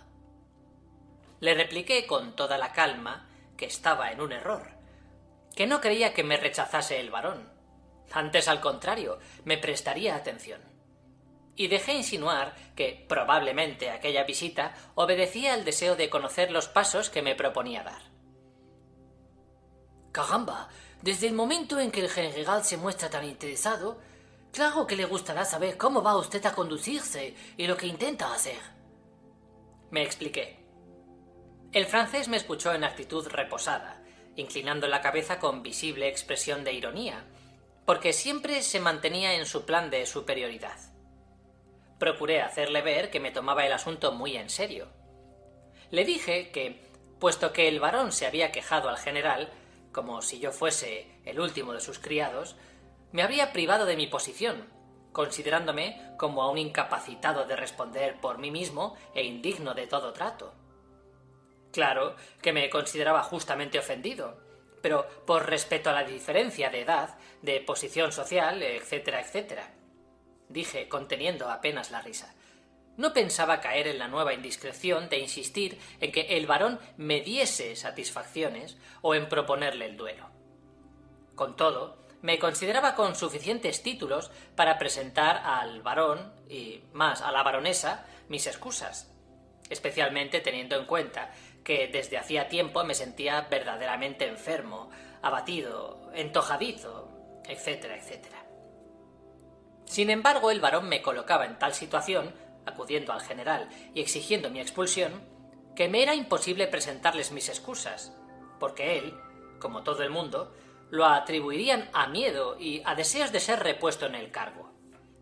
Le repliqué con toda la calma que estaba en un error, que no creía que me rechazase el varón. Antes, al contrario, me prestaría atención. Y dejé insinuar que probablemente aquella visita obedecía al deseo de conocer los pasos que me proponía dar. Caramba, desde el momento en que el general se muestra tan interesado, claro que le gustará saber cómo va usted a conducirse y lo que intenta hacer.
Me expliqué. El francés me escuchó en actitud reposada, inclinando la cabeza con visible expresión de ironía, porque siempre se mantenía en su plan de superioridad. Procuré hacerle ver que me tomaba el asunto muy en serio. Le dije que, puesto que el varón se había quejado al general, como si yo fuese el último de sus criados, me habría privado de mi posición, considerándome como a un incapacitado de responder por mí mismo e indigno de todo trato. Claro que me consideraba justamente ofendido, pero por respeto a la diferencia de edad, de posición social, etcétera, etcétera. Dije, conteniendo apenas la risa. No pensaba caer en la nueva indiscreción de insistir en que el varón me diese satisfacciones o en proponerle el duelo. Con todo, me consideraba con suficientes títulos para presentar al varón, y más a la baronesa, mis excusas. especialmente teniendo en cuenta que desde hacía tiempo me sentía verdaderamente enfermo, abatido, entojadizo, etcétera, etcétera. Sin embargo, el barón me colocaba en tal situación, acudiendo al general y exigiendo mi expulsión, que me era imposible presentarles mis excusas, porque él, como todo el mundo, lo atribuirían a miedo y a deseos de ser repuesto en el cargo,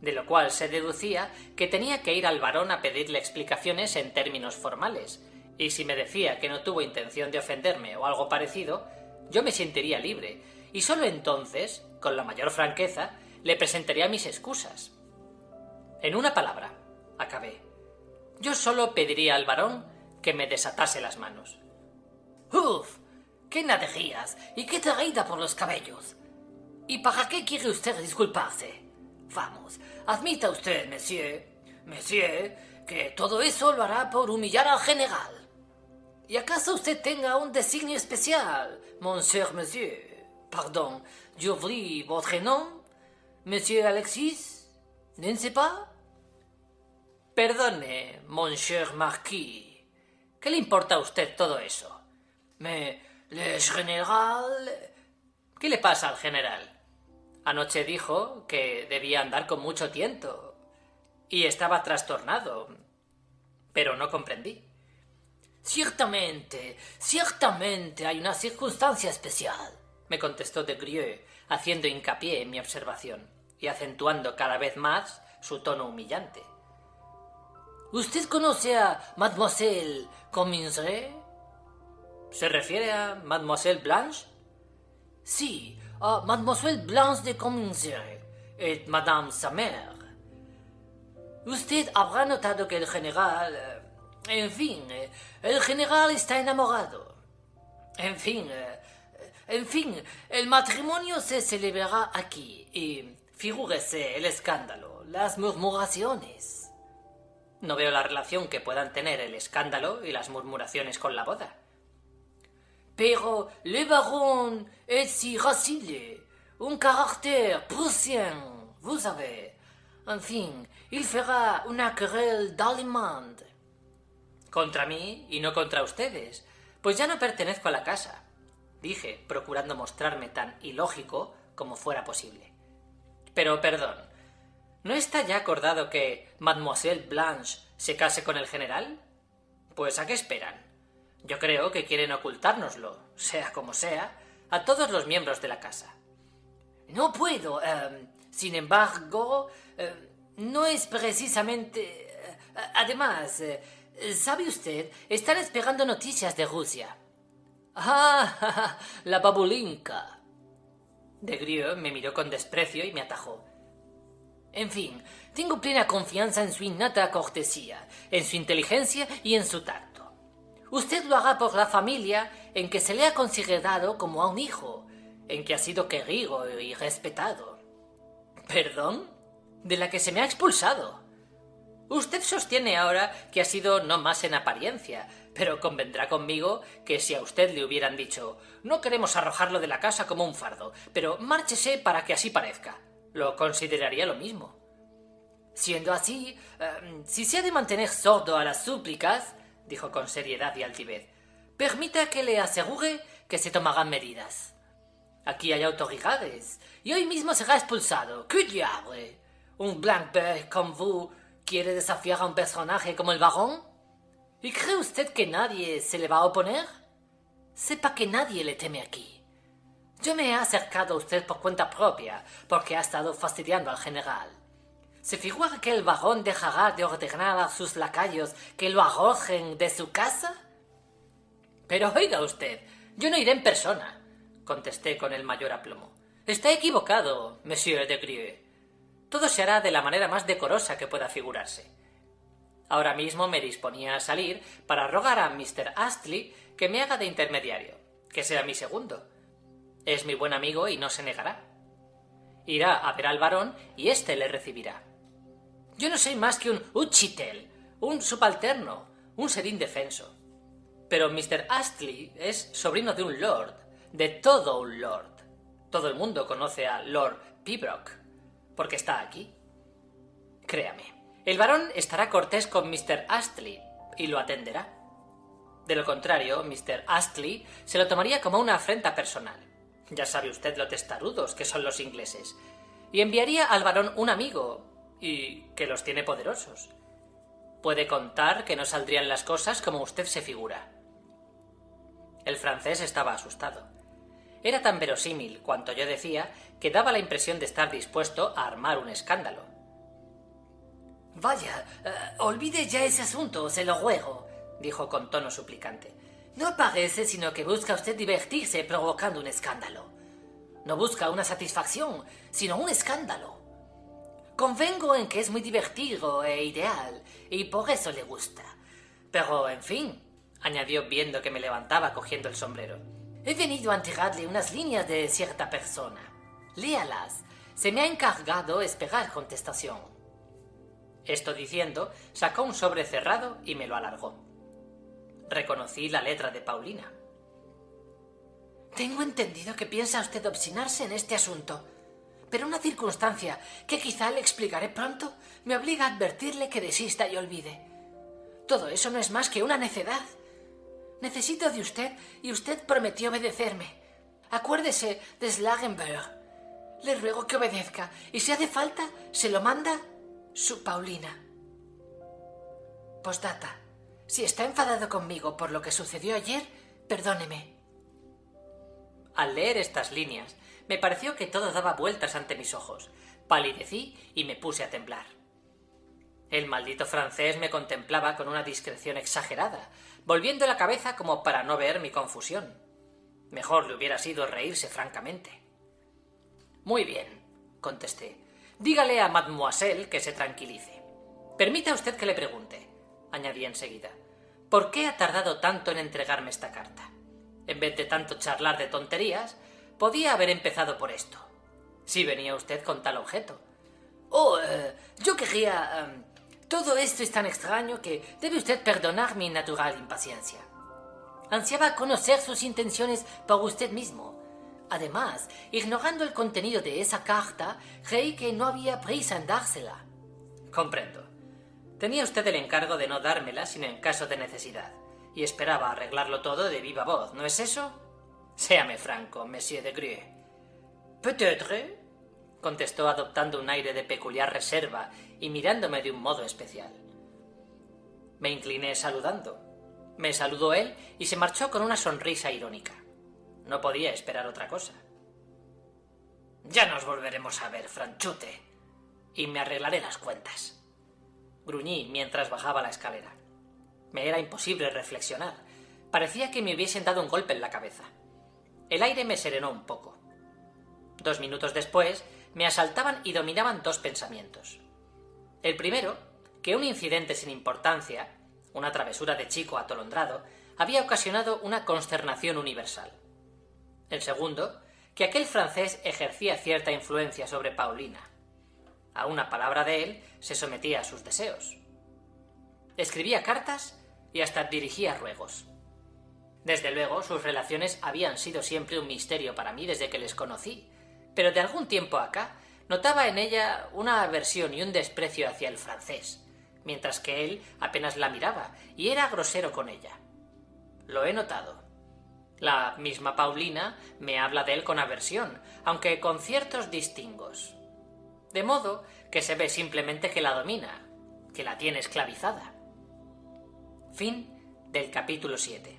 de lo cual se deducía que tenía que ir al barón a pedirle explicaciones en términos formales, y si me decía que no tuvo intención de ofenderme o algo parecido, yo me sentiría libre, y sólo entonces, con la mayor franqueza, le presentaría mis excusas. En una palabra, acabé, yo solo pediría al barón que me desatase las manos.
¡Uf! ¡Qué energías! ¡Y qué traída por los cabellos! ¿Y para qué quiere usted disculparse? Vamos, admita usted, monsieur, que todo eso lo hará por humillar al general. ¿Y acaso usted tenga un designio especial, monsieur? Pardon, j'oublie votre nom, monsieur Alexis? ¿Ne sais pas?
Perdone, monsieur Marquis. ¿Qué le importa a usted todo eso?
Le general...
¿Qué le pasa al general? Anoche dijo que debía andar con mucho tiento y estaba trastornado, pero no comprendí.
Ciertamente hay una circunstancia especial,
me contestó de Grieux, haciendo hincapié en mi observación y acentuando cada vez más su tono humillante.
¿Usted conoce a Mademoiselle Cominges?
¿Se refiere a Mademoiselle Blanche?
Sí, a Mademoiselle Blanche de Cominges et Madame sa mère. Usted habrá notado que el general... En fin, el general está enamorado. En fin, el matrimonio se celebrará aquí y figúrese el escándalo, las murmuraciones.
No veo la relación que puedan tener el escándalo y las murmuraciones con la boda.
Pero le baron es irascible, un carácter prussien, vous savez. En fin, il fera una querelle d'Allemand.
Contra mí y no contra ustedes, pues ya no pertenezco a la casa, dije, procurando mostrarme tan ilógico como fuera posible. Pero perdón, ¿no está ya acordado que Mademoiselle Blanche se case con el general? Pues ¿a qué esperan? Yo creo que quieren ocultárnoslo, sea como sea, a todos los miembros de la casa.
No puedo, sin embargo, no es precisamente... además... ¿Sabe usted? Están esperando noticias de Rusia.
¡Ah! La babulinka. De Grieux me miró con desprecio y me atajó.
En fin, tengo plena confianza en su innata cortesía, en su inteligencia y en su tacto. Usted lo hará por la familia en que se le ha considerado como a un hijo, en que ha sido querido y respetado.
¿Perdón? De la que se me ha expulsado. Usted sostiene ahora que ha sido no más en apariencia, pero convendrá conmigo que si a usted le hubieran dicho «No queremos arrojarlo de la casa como un fardo, pero márchese para que así parezca», lo consideraría lo mismo.
Siendo así, si se ha de mantener sordo a las súplicas, dijo con seriedad y altivez, permita que le asegure que se tomarán medidas. Aquí hay autoridades, y hoy mismo será expulsado. ¡Qué diable! Un blanc-bec como vous ¿quiere desafiar a un personaje como el barón? ¿Y cree usted que nadie se le va a oponer? Sepa que nadie le teme aquí. Yo me he acercado a usted por cuenta propia, porque ha estado fastidiando al general. ¿Se figura que el barón dejará de ordenar a sus lacayos que lo arrojen de su casa?
Pero oiga usted, yo no iré en persona, contesté con el mayor aplomo. Está equivocado, monsieur de Grieux. Todo se hará de la manera más decorosa que pueda figurarse. Ahora mismo me disponía a salir para rogar a Mr. Astley que me haga de intermediario, que sea mi segundo. Es mi buen amigo y no se negará. Irá a ver al barón y éste le recibirá. Yo no soy más que un uchitel, un subalterno, un ser indefenso. Pero Mr. Astley es sobrino de un lord, de todo un lord. Todo el mundo conoce a Lord Pibroch, porque está aquí. Créame, el barón estará cortés con Mr. Astley, y lo atenderá. De lo contrario, Mr. Astley se lo tomaría como una afrenta personal. Ya sabe usted lo testarudos que son los ingleses. Y enviaría al barón un amigo, y que los tiene poderosos. Puede contar que no saldrían las cosas como usted se figura. El francés estaba asustado. Era tan verosímil cuanto yo decía que daba la impresión de estar dispuesto a armar un escándalo.
Vaya, olvide ya ese asunto, se lo ruego,
dijo con tono suplicante.
No parece sino que busca usted divertirse provocando un escándalo. No busca una satisfacción, sino un escándalo. Convengo en que es muy divertido e ideal, y por eso le gusta.
Pero, en fin, añadió viendo que me levantaba cogiendo el sombrero.
He venido a entregarle unas líneas de cierta persona. Léalas. Se me ha encargado esperar contestación.
Esto diciendo, sacó un sobre cerrado y me lo alargó. Reconocí la letra de Paulina.
Tengo entendido que piensa usted obstinarse en este asunto, pero una circunstancia que quizá le explicaré pronto me obliga a advertirle que desista y olvide. Todo eso no es más que una necedad. Necesito de usted y usted prometió obedecerme. Acuérdese de Slagenberg. Le ruego que obedezca y si hace falta se lo manda su Paulina. Postdata. Si está enfadado conmigo por lo que sucedió ayer, perdóneme.
Al leer estas líneas, me pareció que todo daba vueltas ante mis ojos. Palidecí y me puse a temblar. El maldito francés me contemplaba con una discreción exagerada, volviendo la cabeza como para no ver mi confusión. Mejor le hubiera sido reírse francamente. Muy bien, contesté. Dígale a mademoiselle que se tranquilice. Permita usted que le pregunte, añadí enseguida, ¿por qué ha tardado tanto en entregarme esta carta? En vez de tanto charlar de tonterías, podía haber empezado por esto. Si venía usted con tal objeto.
Yo querría... Todo esto es tan extraño que debe usted perdonar mi natural impaciencia. Ansiaba conocer sus intenciones por usted mismo. Además, ignorando el contenido de esa carta, creí que no había prisa en dársela.
Comprendo. Tenía usted el encargo de no dármela sino en caso de necesidad, y esperaba arreglarlo todo de viva voz, ¿no es eso? Séame franco, monsieur de Grieux.
Peut-être,
contestó adoptando un aire de peculiar reserva y mirándome de un modo especial. Me incliné saludando. Me saludó él y se marchó con una sonrisa irónica. No podía esperar otra cosa.
Ya nos volveremos a ver, franchute, y me arreglaré las cuentas.
Gruñí mientras bajaba la escalera. Me era imposible reflexionar. Parecía que me hubiesen dado un golpe en la cabeza. El aire me serenó un poco. 2 minutos después, me asaltaban y dominaban 2 pensamientos. El primero, que un incidente sin importancia, una travesura de chico atolondrado, había ocasionado una consternación universal. El segundo, que aquel francés ejercía cierta influencia sobre Paulina. A una palabra de él se sometía a sus deseos. Escribía cartas y hasta dirigía ruegos. Desde luego, sus relaciones habían sido siempre un misterio para mí desde que les conocí, pero de algún tiempo acá notaba en ella una aversión y un desprecio hacia el francés, mientras que él apenas la miraba y era grosero con ella. Lo he notado. La misma Paulina me habla de él con aversión, aunque con ciertos distingos. De modo que se ve simplemente que la domina, que la tiene esclavizada. Fin del capítulo 7.